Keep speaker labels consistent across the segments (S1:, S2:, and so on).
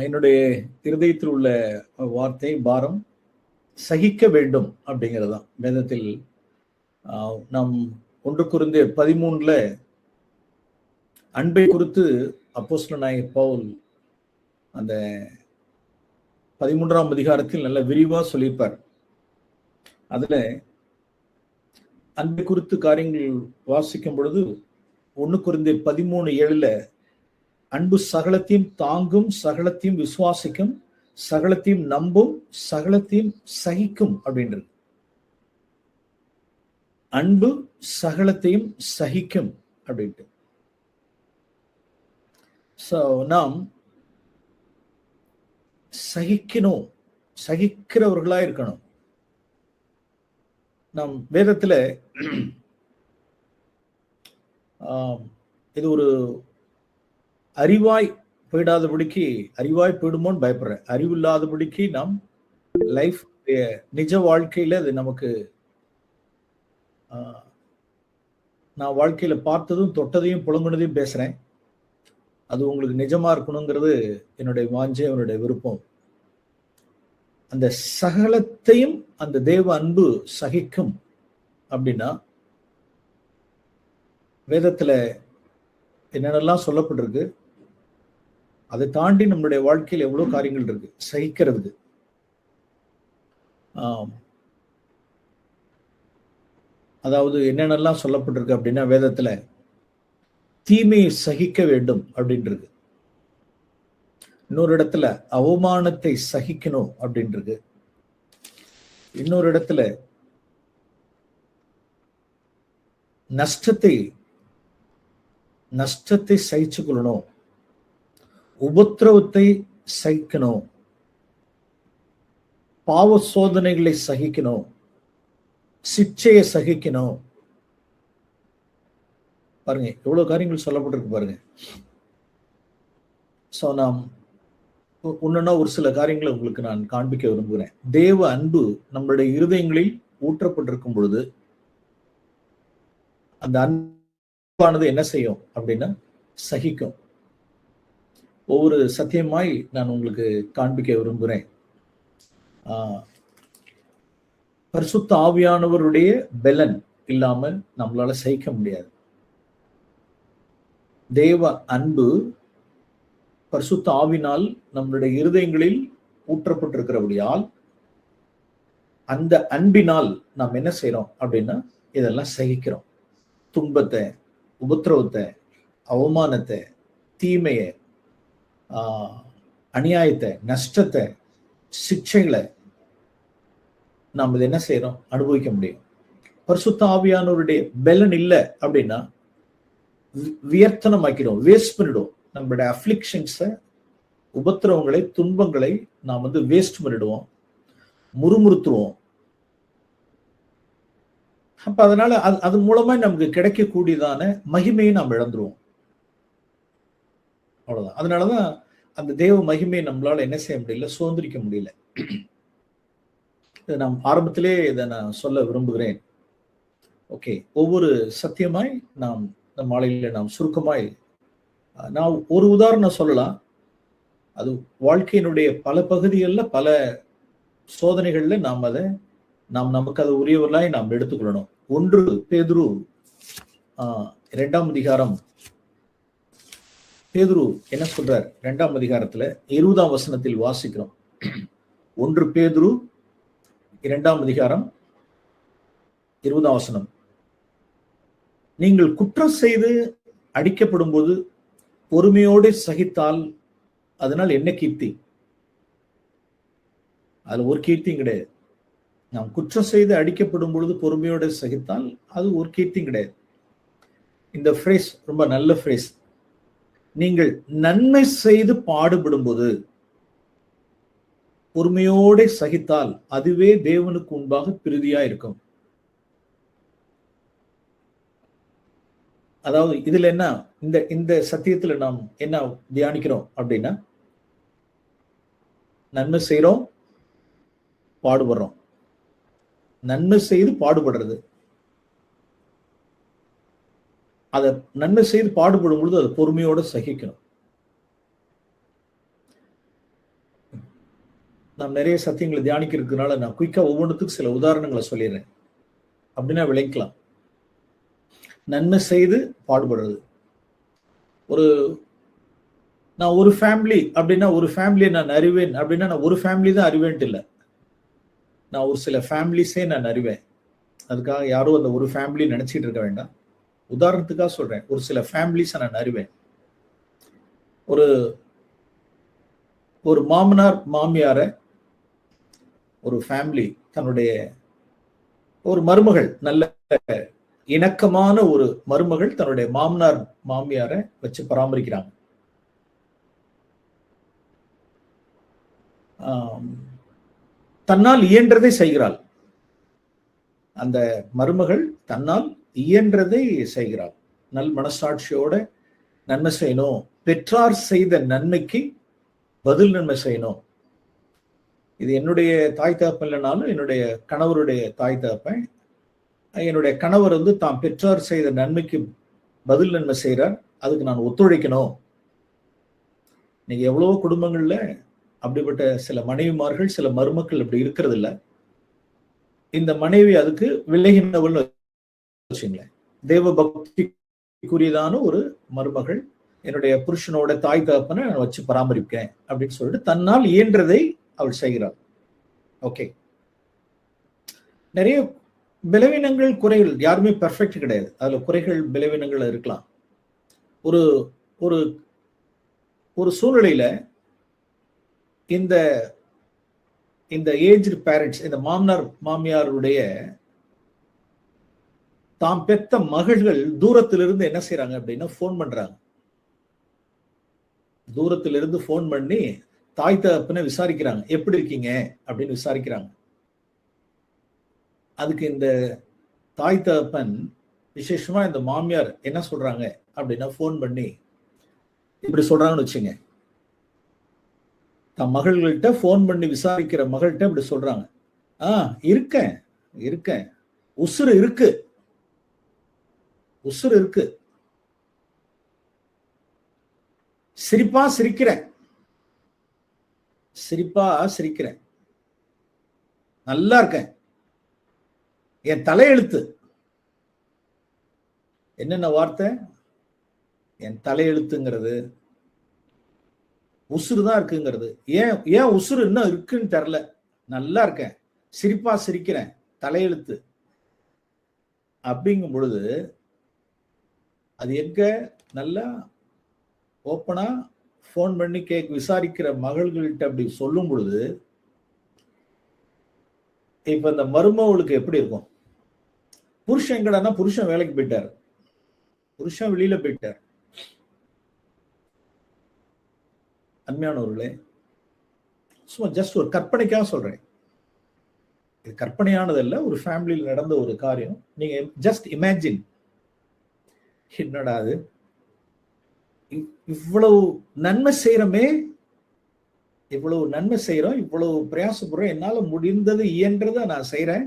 S1: என்னுடைய இருதயத்தில் உள்ள வார்த்தை பாரம் சகிக்க வேண்டும் அப்படிங்கிறது தான். வேதத்தில் நாம் 1 கொரிந்தியர் 13 அன்பை குறித்து அப்போஸ்தலனாகிய பவுல் அந்த 13ஆம் அதிகாரத்தில் நல்ல விரிவா சொல்லியிருப்பார். அதுல அன்பை குறித்து காரியங்கள் வாசிக்கும் பொழுது 1 கொரிந்தியர் 13:7 அன்பு சகலத்தையும் தாங்கும், சகலத்தையும் விசுவாசிக்கும், சகலத்தையும் நம்பும், சகலத்தையும் சகிக்கும் அப்படின்றது. அன்பு சகலத்தையும் சகிக்கும் அப்படின்ட்டு. நாம் சகிக்கணும், சகிக்கிறவர்களா இருக்கணும். நாம் வேதத்துல இது ஒரு அறிவாய் போயிடுமோன்னு பயப்படுறேன். அறிவில்லாதபடிக்கு நாம் லைஃப் நிஜ வாழ்க்கையில அது நமக்கு நான் வாழ்க்கையில பார்த்ததும் தொட்டதையும் புலங்குனதையும் பேசுறேன். அது உங்களுக்கு நிஜமா இருக்கணுங்கிறது என்னுடைய வாஞ்சை, என்னுடைய விருப்பம். அந்த சகலத்தையும் அந்த தேவ அன்பு சகிக்கும் அப்படின்னா வேதத்துல என்னென்னலாம் சொல்லப்பட்டிருக்கு, அதை தாண்டி நம்மளுடைய வாழ்க்கையில் எவ்வளவு காரியங்கள் இருக்கு சகிக்கிறதுக்கு. அதாவது என்னென்னலாம் சொல்லப்பட்டிருக்கு அப்படின்னா வேதத்துல தீமையை சகிக்க வேண்டும் அப்படின்றது. இன்னொரு இடத்துல அவமானத்தை சகிக்கணும் அப்படின்றது. இன்னொரு இடத்துல நஷ்டத்தை சகிச்சு கொள்ளணும், உபத்திரவத்தை சகிக்கணும், பாவ சோதனைகளை சகிக்கணும், சிக்ஷையை சகிக்கணும். பாருங்க எவ்வளவு காரியங்கள் சொல்லப்பட்டிருக்கு பாருங்க. சோ நாம் ஒண்ணுன்னா ஒரு சில காரியங்களை உங்களுக்கு நான் காண்பிக்க விரும்புகிறேன். தேவ அன்பு நம்மளுடைய இருதயங்களில் ஊற்றப்பட்டிருக்கும் பொழுது அந்த அன்பானது என்ன செய்யும் அப்படின்னா சகிக்கும். ஒவ்வொரு சத்தியமாய் நான் உங்களுக்கு காண்பிக்க விரும்புகிறேன். பரிசுத்த ஆவியானவருடைய பெலன் இல்லாமல் நம்மளால சகிக்க முடியாது. தேவ அன்பு பரிசுத்த ஆவினால் நம்மளுடைய இருதயங்களில் ஊற்றப்பட்டிருக்கிறபடியால் அந்த அன்பினால் நாம் என்ன செய்யறோம் அப்படின்னா இதெல்லாம் சகிக்கிறோம். துன்பத்தை, உபத்திரவத்தை, அவமானத்தை, தீமையை, அநியாயத்தை, நஷ்டத்தை, சிக்ஷைகளை நாம் இதை என்ன செய்யறோம் அனுபவிக்க முடியும். பரிசுத்த ஆவியானவருடைய பெலன் இல்லை அப்படின்னா வியர்த்தனமாக்கிறோம், வேஸ்ட் பண்ணிடுவோம். நம்மளுடைய அஃப்ளிக்ஷன்ஸை, உபத்திரவங்களை, துன்பங்களை நாம் வேஸ்ட் பண்ணிடுவோம், முறுமுறுத்துருவோம். அப்ப அதனால அது மூலமா நமக்கு கிடைக்கக்கூடியதான மகிமையை நாம் இழந்துருவோம். அவ்வளவுதான். அதனாலதான் அந்த தேவ மகிமையை நம்மளால என்ன செய்ய முடியல, சுதந்திரிக்க முடியல. இதை நாம் ஆரம்பத்திலே இதை நான் சொல்ல விரும்புகிறேன். ஓகே, ஒவ்வொரு சத்தியமாய் நாம் இந்த மாலையில நாம் சுருக்கமாய் நான் ஒரு உதாரணம் சொல்லலாம். அது வாழ்க்கையினுடைய பல பகுதிகளில் பல சோதனைகள்ல நமக்கு அது உரியவர்களாய் நாம் எடுத்துக்கொள்ளணும். 1 பேதுரு 2ஆம் அதிகாரம், பேதுரு என்ன சொல்றார் 2ஆம் அதிகாரத்துல 20ஆம் வசனத்தில் வாசிக்கிறோம். 1 பேதுரு 2ஆம் அதிகாரம் 20ஆம் வசனம். நீங்கள் குற்றம் செய்து அடிக்கப்படும் போது பொறுமையோடு சகித்தால் அதனால் என்ன கீர்த்தி? அதுல ஒரு கீர்த்தியும் கிடையாது. நாம் குற்றம் செய்து அடிக்கப்படும் பொழுது பொறுமையோடு சகித்தால் அது ஒரு கீர்த்தியும் கிடையாது. இந்த ஃப்ரேஸ் ரொம்ப நல்ல ஃப்ரேஸ். நீங்கள் நன்மை செய்து பாடுபடும் போது பொறுமையோடு சகித்தால் அதுவே தேவனுக்கு முன்பாக பிரீதியா இருக்கும். அதாவது இதுல என்ன, இந்த சத்தியத்துல நாம் என்ன தியானிக்கிறோம் அப்படின்னா, நன்மை செய்யறோம், பாடுபடுறோம். நன்மை செய்து பாடுபடுறது, அதை நன்மை செய்து பாடுபடும் பொழுது அதை பொறுமையோட சகிக்கணும். நாம் நிறைய சத்தியங்களை தியானிக்கிறதுனால நான் குயிக்கா ஒவ்வொன்றுத்துக்கும் சில உதாரணங்களை சொல்லிடுறேன். அப்படின்னா விளைக்கலாம். நன்மை செய்து பாடுபடுறது. நான் ஒரு ஃபேமிலி அப்படின்னா ஒரு ஃபேமிலியை நான் அறிவேன் அப்படின்னா நான் ஒரு ஃபேமிலி தான் அறிவேன்ட்டு இல்லை. நான் ஒரு சில ஃபேமிலிஸே நான் அறிவேன். அதுக்காக யாரும் அந்த ஒரு ஃபேமிலி நினைச்சிட்டு இருக்க வேண்டாம். உதாரணத்துக்காக சொல்றேன், ஒரு சில ஃபேமிலிஸை நான் அறிவேன். ஒரு மாமனார் மாமியார ஒரு ஃபேமிலி தன்னுடைய ஒரு மருமகள், நல்ல இணக்கமான ஒரு மருமகள் தன்னுடைய மாமனார் மாமியார வச்சு பராமரிக்கிறாங்க. தன்னால் இயன்றதை செய்கிறாள். அந்த மருமகள் தன்னால் இயன்றதை செய்கிறாள். நல் மனசாட்சியோட நன்மை செய்யணும். பெற்றார் செய்த நன்மைக்கு பதில் நன்மை செய்யணும். இது என்னுடைய தாய் தகப்பன் இல்லைனாலும் என்னுடைய கணவருடைய தாய் தகப்பன். என்னுடைய கணவர் தாம் பெற்றார் செய்த நன்மைக்கு பதில் நன்மை செய்கிறார். அதுக்கு நான் ஒத்துழைக்கணும். நீங்க எவ்வளவோ குடும்பங்கள்ல அப்படிப்பட்ட சில மனைவிமார்கள், சில மருமக்கள் அப்படி இருக்கிறது இல்ல. இந்த மனைவி அதுக்கு விலகினவள் வச்சுங்களேன். தேவ பக்திக்குரியதான ஒரு மருமகள் என்னுடைய புருஷனோட தாய் தகப்பனை நான் வச்சு பராமரிப்பேன் அப்படின்னு சொல்லிட்டு தன்னால் இயன்றதை அவள் செய்கிறாள். ஓகே, நிறைய பலவீனங்கள், குறைகள், யாருமே பெர்ஃபெக்ட் கிடையாது. அதுல குறைகள் பலவீனங்கள் இருக்கலாம். ஒரு ஒரு ஒரு சூழ்நிலையில இந்த ஏஜ்டு பேரண்ட்ஸ், இந்த மாமனார் மாமியாருடைய தாம் பெத்த மகள்கள் தூரத்திலிருந்து என்ன செய்யறாங்க அப்படின்னா போன் பண்றாங்க. தூரத்திலிருந்து போன் பண்ணி தாய் தகப்பனை விசாரிக்கிறாங்க, எப்படி இருக்கீங்க அப்படின்னு விசாரிக்கிறாங்க. அதுக்கு இந்த தாய் தகப்பன், விசேஷமா இந்த மாமியார் என்ன சொல்றாங்க அப்படின்னா போன் பண்ணி இப்படி சொல்றாங்கன்னு வச்சுங்க. தன் மகள்கிட்ட போன் பண்ணி விசாரிக்கிற மகள்கிட்ட இப்படி சொல்றாங்க, இருக்கேன் இருக்கேன், உசுறு இருக்கு, உசுறு இருக்கு, சிரிப்பா சிரிக்கிறேன், சிரிப்பா சிரிக்கிறேன், நல்லா இருக்கேன், என் தலையெழுத்து. என்னென்ன வார்த்தை? என் தலையெழுத்துங்கிறது உசுறு தான் இருக்குங்கிறது. ஏன் உசுறு இன்னும் இருக்குன்னு தெரியல, நல்லா இருக்கேன், சிரிப்பா சிரிக்கிறேன், தலையெழுத்து அப்படிங்கும் பொழுது அது எங்க நல்லா ஓப்பனா போன் பண்ணி விசாரிக்கிற மகள்கள்கிட்ட அப்படி சொல்லும் பொழுது இப்ப இந்த மருமகளுக்கு எப்படி இருக்கும்? புருஷன் எங்கடானா புருஷன் வேலைக்கு போயிட்டார், புருஷன் வெளியில போயிட்டார். அன்மையானவர்களே, சும்மா ஜஸ்ட் ஒரு கற்பனைக்காக சொல்றேன். இது கற்பனையானது அல்ல, ஒரு ஃபேமிலியில் நடந்த ஒரு காரியம். நீங்க ஜஸ்ட் இமேஜின். என்னடா அது, இவ்வளவு நன்மை செய்யறோமே, இவ்வளவு நன்மை செய்யறோம், இவ்வளவு பிரயாசப்படுறோம், என்னால முடிந்தது இயன்றதை நான் செய்யறேன்,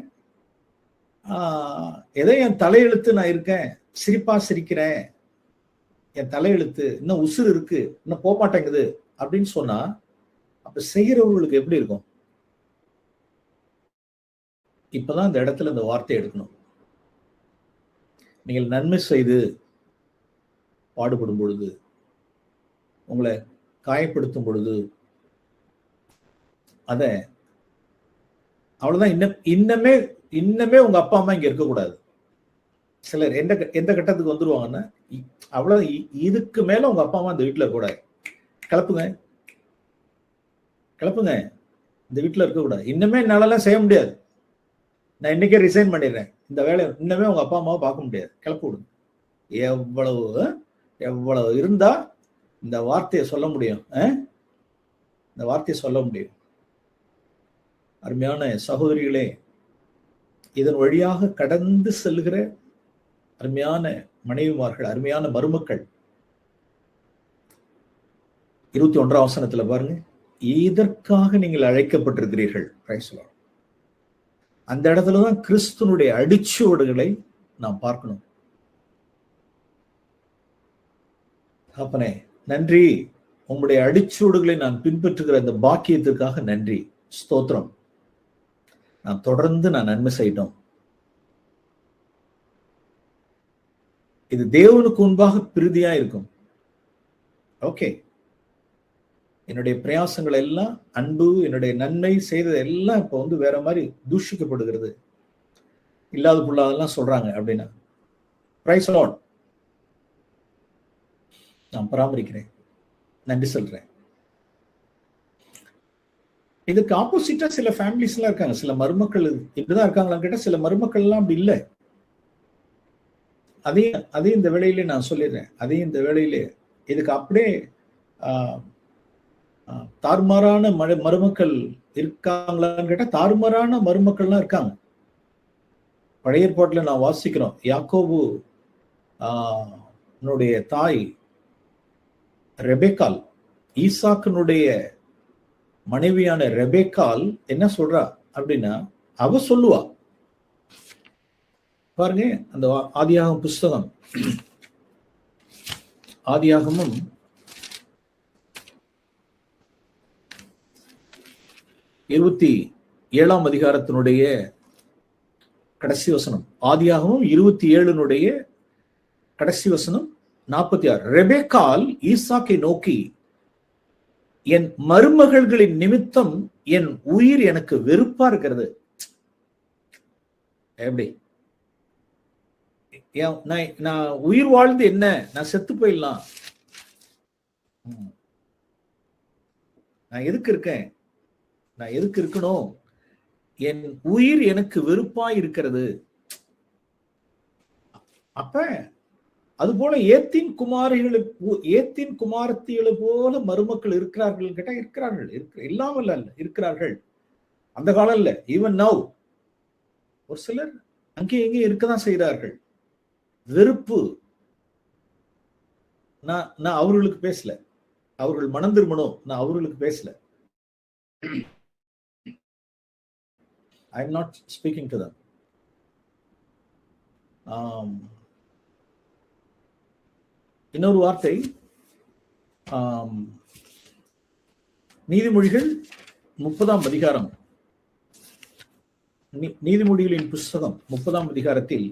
S1: ஏதோ என் தலையெழுத்து நான் இருக்கேன், சிரிப்பா சிரிக்கிறேன், என் தலையெழுத்து இன்னும் உசுறு இருக்கு, இன்னும் போக மாட்டேங்குது அப்படின்னு சொன்னா அப்ப செய்யறவங்களுக்கு எப்படி இருக்கும்? இப்பதான் இந்த இடத்துல இந்த வார்த்தை எடுக்கணும். நீங்கள் நன்மை செய்து பாடுபடும் பொழுது, உங்களை காயப்படுத்தும் பொழுது, அத அவ்வளவுதான். இன்னமே உங்க அப்பா அம்மா இங்க இருக்கக்கூடாது. சிலர் எந்த கட்டத்துக்கு வந்துருவாங்கன்னா, அவ்வளவு இதுக்கு மேல உங்க அப்பா அம்மா இந்த வீட்டுல இருக்கக்கூடாது, கிளப்புங்க கிளப்புங்க, இந்த வீட்டுல இருக்கக்கூடாது, இன்னமே என்னாலலாம் செய்ய முடியாது, நான் இன்னைக்கே ரிசைன் பண்ணிடுறேன், இந்த வேலையை இன்னமே உங்க அப்பா அம்மாவை பார்க்க முடியாது, கிளப்பு விடுங்க. எவ்வளவு இருந்தா இந்த வார்த்தையை சொல்ல முடியும்? இந்த வார்த்தையை சொல்ல முடியும். அருமையான சகோதரிகளே, இதன் வழியாக கடந்து செல்கிற அருமையான மனைவிமார்கள், அருமையான மருமக்கள், 21ஆம் வசனத்துல பாருங்க, இதற்காக நீங்கள் அழைக்கப்பட்டிருக்கிறீர்கள். அந்த இடத்துலதான் கிறிஸ்துனுடைய அடிச்சுவடுகளை நாம் பார்க்கணும். அப்பனே நன்றி, உங்களுடைய அடிச்சுவடுகளை நான் பின்பற்றுகிற அந்த பாக்கியத்திற்காக நன்றி. ஸ்தோத்திரம். நான் தொடர்ந்து நன்மை செய்யட்டும். இது தேவனுக்கு முன்பாக பிரீதியா இருக்கும். ஓகே, என்னுடைய பிரயாசங்கள் எல்லாம், அன்பு, என்னுடைய நன்மை செய்தது எல்லாம் இப்ப வேற மாதிரி தூஷிக்கப்படுகிறது. இல்லாத புள்ளாதெல்லாம் சொல்றாங்க அப்படின்னா, பிரைஸ் லார்ட், நான் பராமரிக்கிறேன், நன்றி சொல்றேன். இதுக்கு ஆப்போசிட்டா சில ஃபேமிலிஸ் எல்லாம் இருக்காங்க. சில மருமக்கள் இப்படிதான் இருக்காங்களான்னு கேட்டா, சில மருமக்கள் எல்லாம் அப்படி இல்லை. அதையும் இந்த வேளையிலே நான் சொல்லிடுறேன். அதையும் இந்த வேளையிலே இதுக்கு அப்படியே தாறுமாறான மருமக்கள் இருக்காங்களான்னு கேட்டா, தாறுமாறான மருமக்கள்லாம் இருக்காங்க. பழைய ஏற்பாட்டுல நான் வாசிக்கிறோம், யாக்கோபு தாய் ரெபேக்கால், ஈசாக்கினுடைய மனைவியான ரெபேக்கால் என்ன சொல்றா அப்படின்னா, அவ சொல்லுவா பாருங்க, அந்த ஆதியாகமம் புஸ்தகம், ஆதியாகமும் 27ஆம் அதிகாரத்தினுடைய கடைசி வசனம். ஆதியாகமும் 27 கடைசி வசனம் 46. ரெபேக்கால் ஈசாக்கை நோக்கி, என் மருமகள்களின் நிமித்தம் என் உயிர் எனக்கு வெறுப்பா இருக்கிறது. எப்படி? நான் உயிர் வாழ்ந்து என்ன, நான் செத்து போயிடலாம், நான் எதுக்கு இருக்கேன், நான் எதுக்கு இருக்கணும், என் உயிர் எனக்கு வெறுப்பா இருக்கிறது. அப்ப அது போல ஏத்தின் குமாரத்திகளை போல மருமக்கள் இருக்கிறார்கள் கேட்டா, இருக்கிறார்கள், இல்லாமல் அல்ல, இருக்கிறார்கள். அந்த காலம் இல்ல, ஈவன் நவ் ஒரு சிலர் அங்கே எங்கே இருக்கதான் செய்கிறார்கள். வெறுப்பு. நான் அவர்களுக்கு பேசல, அவர்கள் மனம் திரும்பணும், நான் அவர்களுக்கு பேசல. I am not speaking to them. இன்னொரு வார்த்தை, நீதிமொழிகள் 30ஆம் அதிகாரம், நீதிமொழிகளின் புஸ்தகம் 30ஆம் அதிகாரத்தில்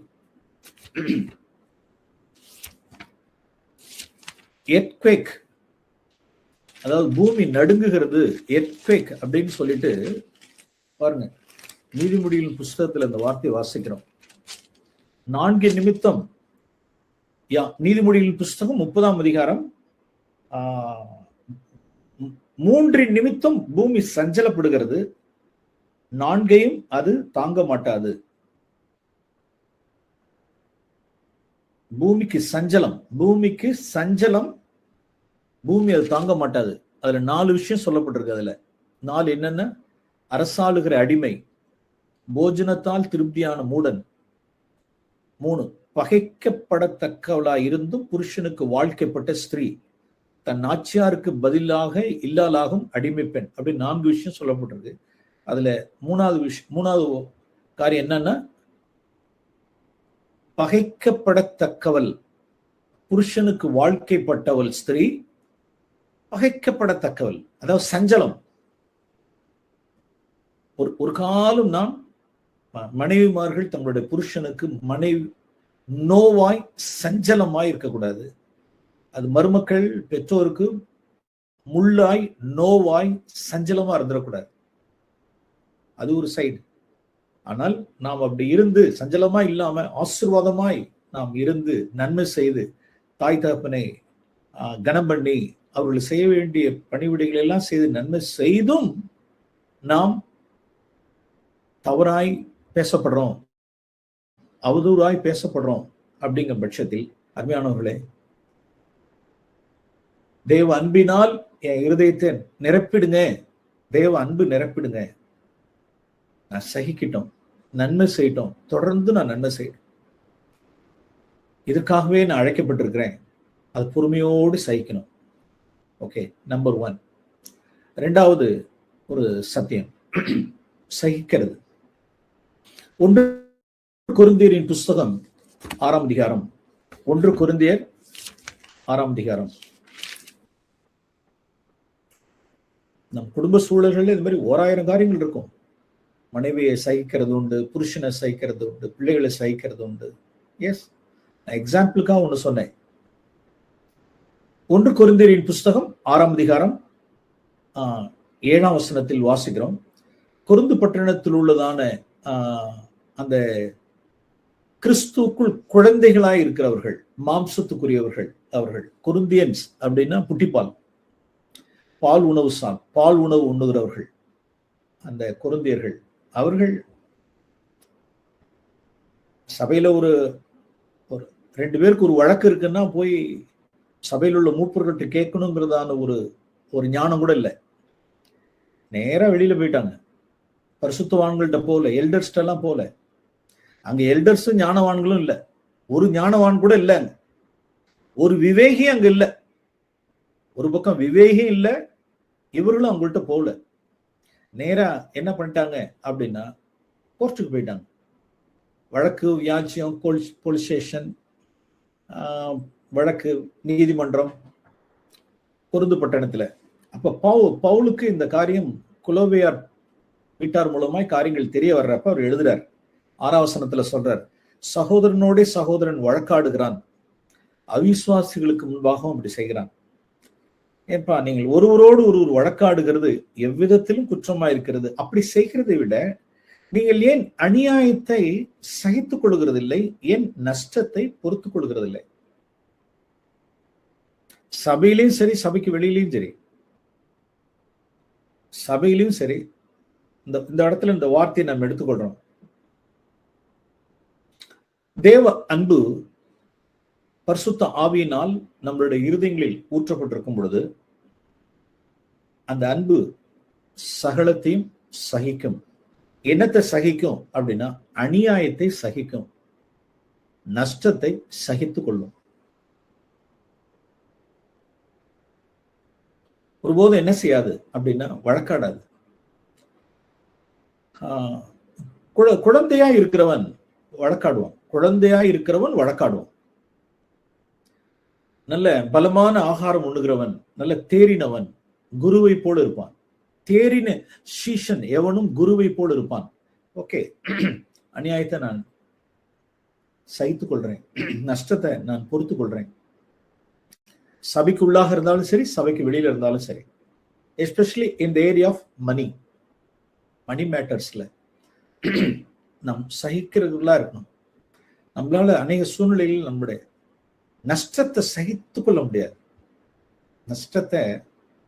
S1: எர்த்குவேக், அதாவது பூமி நடுங்குகிறது, எர்த்குவேக் அப்படின்னு சொல்லிட்டு பாருங்க, நீதிமொழிகளின் புஸ்தகத்தில் அந்த வார்த்தையை வாசிக்கிறோம். 4 நிமித்தம், நீதிமொழிகளின் புஸ்தகம் 30ஆம் அதிகாரம் 3 நிமித்தம் பூமி சஞ்சலப்படுகிறது, 4ஐயும் அது தாங்க மாட்டாது. பூமிக்கு சஞ்சலம், பூமி அது தாங்க மாட்டாது. அதுல 4 விஷயம் சொல்லப்பட்டிருக்கு. அதுல 4 என்னன்னா, அரசாளுகிற அடிமை, போஜனத்தால் திருப்தியான மூடன், 3 பகைக்கப்படத்தக்கவளாய் இருந்தும் புருஷனுக்கு வாழ்க்கைப்பட்ட ஸ்திரீ, தன் நாச்சியாருக்கு பதிலாக இல்லாலாகும் அடிமை பெண். அப்படி 4 விஷயம் சொல்லப்பட்டிருக்கு. அதுல மூணாவது காரியம் என்னன்னா, பகைக்கப்படத்தக்கவள், புருஷனுக்கு வாழ்க்கைப்பட்டவள் ஸ்திரீ, பகைக்கப்படத்தக்கவள், அதாவது சஞ்சலம். ஒரு காலம் நான் மனைவிமார்கள் தங்களுடைய புருஷனுக்கு நோவாய் சஞ்சலமாய் இருக்கக்கூடாது. அது மருமக்கள் பெற்றோருக்கு முள்ளாய் நோவாய் சஞ்சலமா இருந்துடக்கூடாது. அது ஒரு சைடு. ஆனால் நாம் அப்படி இருந்து சஞ்சலமா இல்லாம ஆசீர்வாதமாய் நாம் இருந்து நன்மை செய்து தாய் தகப்பனை கனம் பண்ணி அவர்கள் செய்ய வேண்டிய பணிவிடைகள் எல்லாம் செய்து நன்மை செய்தும் நாம் தவறாய் பேசப்படுறோம், அவதூறாய் பேசப்படுறோம் அப்படிங்கிற பட்சத்தில், அருமையானவர்களே, தேவ அன்பினால் என் இருதயத்தை நிரப்பிடுங்க, தேவ அன்பு நிரப்பிடுங்க. நான் சகிக்கிட்டோம், நன்மை செய்யட்டும், தொடர்ந்து நான் நன்மை செய்யணும். இதுக்காகவே நான் அழைக்கப்பட்டிருக்கிறேன். அது பொறுமையோடு சகிக்கணும். Okay, number 1. 2வது ஒரு சத்தியம், சகிக்கிறது. 1 கொரிந்தியரின் புஸ்தகம் 6ஆம் அதிகாரம், 1 கொரிந்தியர் 6ஆம் அதிகாரம் நம் குடும்ப சூழல்கள் இது மாதிரி 1000 காரியங்கள் இருக்கும். மனைவியை சகிக்கிறது உண்டு, புருஷனை சகிக்கிறது உண்டு, பிள்ளைகளை சகிக்கிறது உண்டு. எஸ், நான் எக்ஸாம்பிளுக்காக ஒன்று சொன்னேன். 1 கொரிந்தியரின் புஸ்தகம் 6ஆம் அதிகாரம் 7ஆம் வசனத்தில் வாசிக்கிறோம். கொரிந்து பட்டணத்தில் உள்ளதான அந்த கிறிஸ்துக்குள் குழந்தைகளாய் இருக்கிறவர்கள், மாம்சத்துக்குரியவர்கள், அவர்கள் கொரிந்தியன்ஸ் அப்படின்னா புட்டிப்பால், பால் உணவு உண்ணுகிறவர்கள், அந்த கொரிந்தியர்கள். அவர்கள் சபையில ஒரு 2 பேருக்கு ஒரு வழக்கு இருக்குன்னா போய் சபையில் உள்ள மூப்பர்கள்ட்ட கேட்கணுங்கிறதான ஒரு ஞானம் கூட இல்லை. நேரா வெளியில போயிட்டாங்க. பரிசுத்தவான்கள்ட்ட போல, எல்டர்ஸ்ட எல்லாம் போல. அங்க எல்டர்ஸும் ஞானவான்களும் இல்லை. ஒரு ஞானவான் கூட இல்லை. ஒரு விவேகி அங்க இல்லை. ஒரு பக்கம் விவேகி இல்லை, இவர்களும் அவங்கள்ட்ட போல. நேரா என்ன பண்ணிட்டாங்க அப்படின்னா கோர்ட்டுக்கு போயிட்டாங்க. வழக்கு, வியாஜ்யம், போலீஸ் ஸ்டேஷன், வழக்கு, நீதிமன்றம், கொரிந்து பட்டணத்துல. அப்ப பவுலுக்கு இந்த காரியம் குலோவேயார் வீட்டார் மூலமாய் காரியங்கள் தெரிய வர்றப்ப அவர் எழுதுறார். 6ஆம் வசனத்துல சொல்றார், சகோதரனோட சகோதரன் வழக்காடுகிறான், அவிசுவாசிகளுக்கு முன்பாகவும் அப்படி செய்கிறான். ஏன்பா, நீங்கள் ஒருவரோடு ஒருவர் வழக்காடுகிறது எவ்விதத்திலும் குற்றமா இருக்கிறது. அப்படி செய்கிறதை விட நீங்கள் ஏன் அநியாயத்தை சகித்துக் கொள்கிறதில்லை? ஏன் நஷ்டத்தை பொறுத்துக் கொள்கிறதில்லை? சபையிலையும் சரி, சபைக்கு வெளியிலையும் சரி, சபையிலையும் சரி, இந்த இடத்துல இந்த வார்த்தையை நம்ம எடுத்துக்கொள்றோம். தேவ அன்பு பரிசுத்த ஆவியினால் நம்மளுடைய இருதயங்களில் ஊற்றப்பட்டிருக்கும் பொழுது அந்த அன்பு சகலத்தையும் சகிக்கும். என்னத்தை சகிக்கும் அப்படின்னா அநியாயத்தை சகிக்கும், நஷ்டத்தை சகித்துக் கொள்ளும். ஒருபோதும் என்ன செய்யாது அப்படின்னா வழக்காடாது. குழந்தையா இருக்கிறவன் வழக்காடுவான். குழந்தையா இருக்கிறவன் வழக்காடுவான். நல்ல பலமான ஆகாரம் உண்ணுகிறவன், நல்ல தேறினவன் குருவை போல இருப்பான். தேறின சீஷன் எவனும் குருவை போல இருப்பான். ஓகே, அநியாயத்தை நான் சகித்துக் கொள்றேன், நஷ்டத்தை நான் பொறுத்துக் கொள்றேன். சபைக்கு உள்ளாக இருந்தாலும் சரி, சபைக்கு வெளியில இருந்தாலும் சரி, especially in the area of money மேட்டர்ஸ்ல நாம் சகிக்கிறதுகளா இருக்கணும். நம்மளால அநேக சூழ்நிலையில் நம்முடைய நஷ்டத்தை சகித்துக் கொள்ள முடியாது. நஷ்டத்தை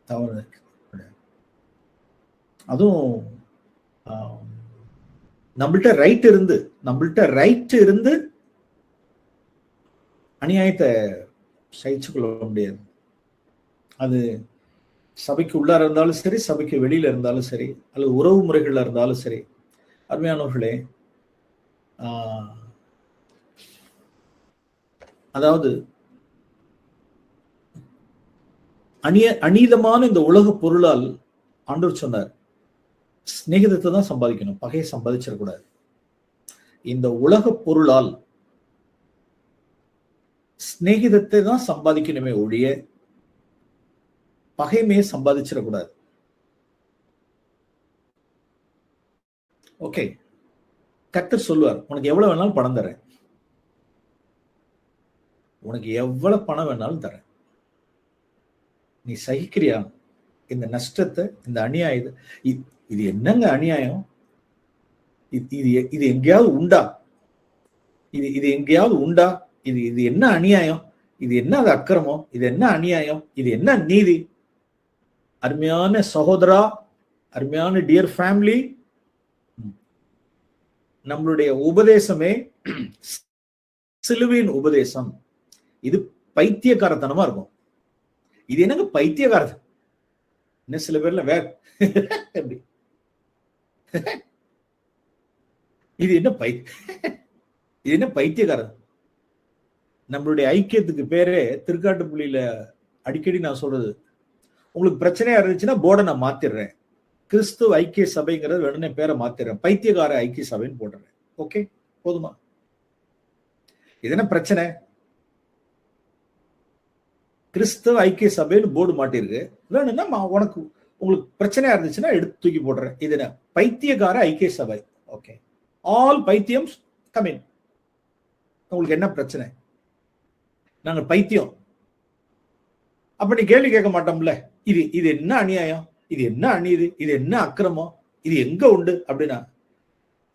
S1: தவறு, அதுவும் நம்மள்ட்ட ரைட் இருந்து அநியாயத்தை சகிச்சு கொள்ள முடியாது. அது சபைக்கு உள்ளார இருந்தாலும் சரி, சபைக்கு வெளியில இருந்தாலும் சரி, அல்லது உறவு முறைகள்ல இருந்தாலும் சரி. அருமையானவர்களே, அதாவது அநீதமான இந்த உலக பொருளால் ஆண்டவர் சொன்னார், சிநேகிதத்தை தான் சம்பாதிக்கணும், பகையை சம்பாதிச்சிடக்கூடாது. இந்த உலக பொருளால் சிநேகிதத்தை தான் சம்பாதிக்கணுமே ஒழிய பகைமையை சம்பாதிச்சிடக்கூடாது. ஓகே, கர்த்தர் சொல்லுவார், உனக்கு எவ்வளவு வேணாலும் பணம் தரேன், உனக்கு எவ்வளவு பணம் வேணாலும் தரேன், நீ சகிக்கிறியா இந்த நஷ்டத்தை, இந்த அநியாயத்தை? இது என்னங்க அநியாயம்? இது எங்கேயாவது உண்டா? இது எங்கேயாவது உண்டா? இது என்ன அநியாயம்? இது என்ன அக்கிரமம்? இது என்ன அநியாயம்? இது என்ன நீதி? அருமையான சகோதரா, அருமையான டியர் ஃபேமிலி, நம்மளுடைய உபதேசமே சிலுவையின் உபதேசம். இது பைத்தியக்காரத்தனமா இருக்கும். இது என்னங்க பைத்தியக்காரத்தனம்? என்ன சில பேர்ல வேற எப்படி இது என்ன பைத்தியக்காரன்? நம்மளுடைய ஐக்கியத்துக்கு பேரே திருக்காட்டுப்புள்ளியில அடிக்கடி நான் சொல்றது, உங்களுக்கு பிரச்சனையா இருந்துச்சுன்னா போர்டை நான் மாத்திடுறேன், கிறிஸ்துவ ஐக்கிய சபைங்கிறது வேணும்னே பேரை மாத்திடுறேன், பைத்தியக்கார ஐக்கிய சபைன்னு போடுறேன். ஓகே, போதுமா? இது என்ன பிரச்சனை? கிறிஸ்தவ ஐக்கிய சபைன்னு போர்டு மாட்டிருக்கு, வேணும்னா உனக்கு உங்களுக்கு பிரச்சனையா இருந்துச்சுன்னா எடுத்து தூக்கி போடுறேன். இது பைத்தியக்கார ஐக்கிய சபை. ஓகே, ஆல் பைத்தியம் கமின். உங்களுக்கு என்ன பிரச்சனை? நாங்க பைத்தியம். அப்ப நீ கேள்வி கேட்க மாட்டோம்ல, இது என்ன அநியாயம், இது என்ன அநீதி, இது என்ன அக்கிரமம், இது எங்க உண்டு அப்படின்னா,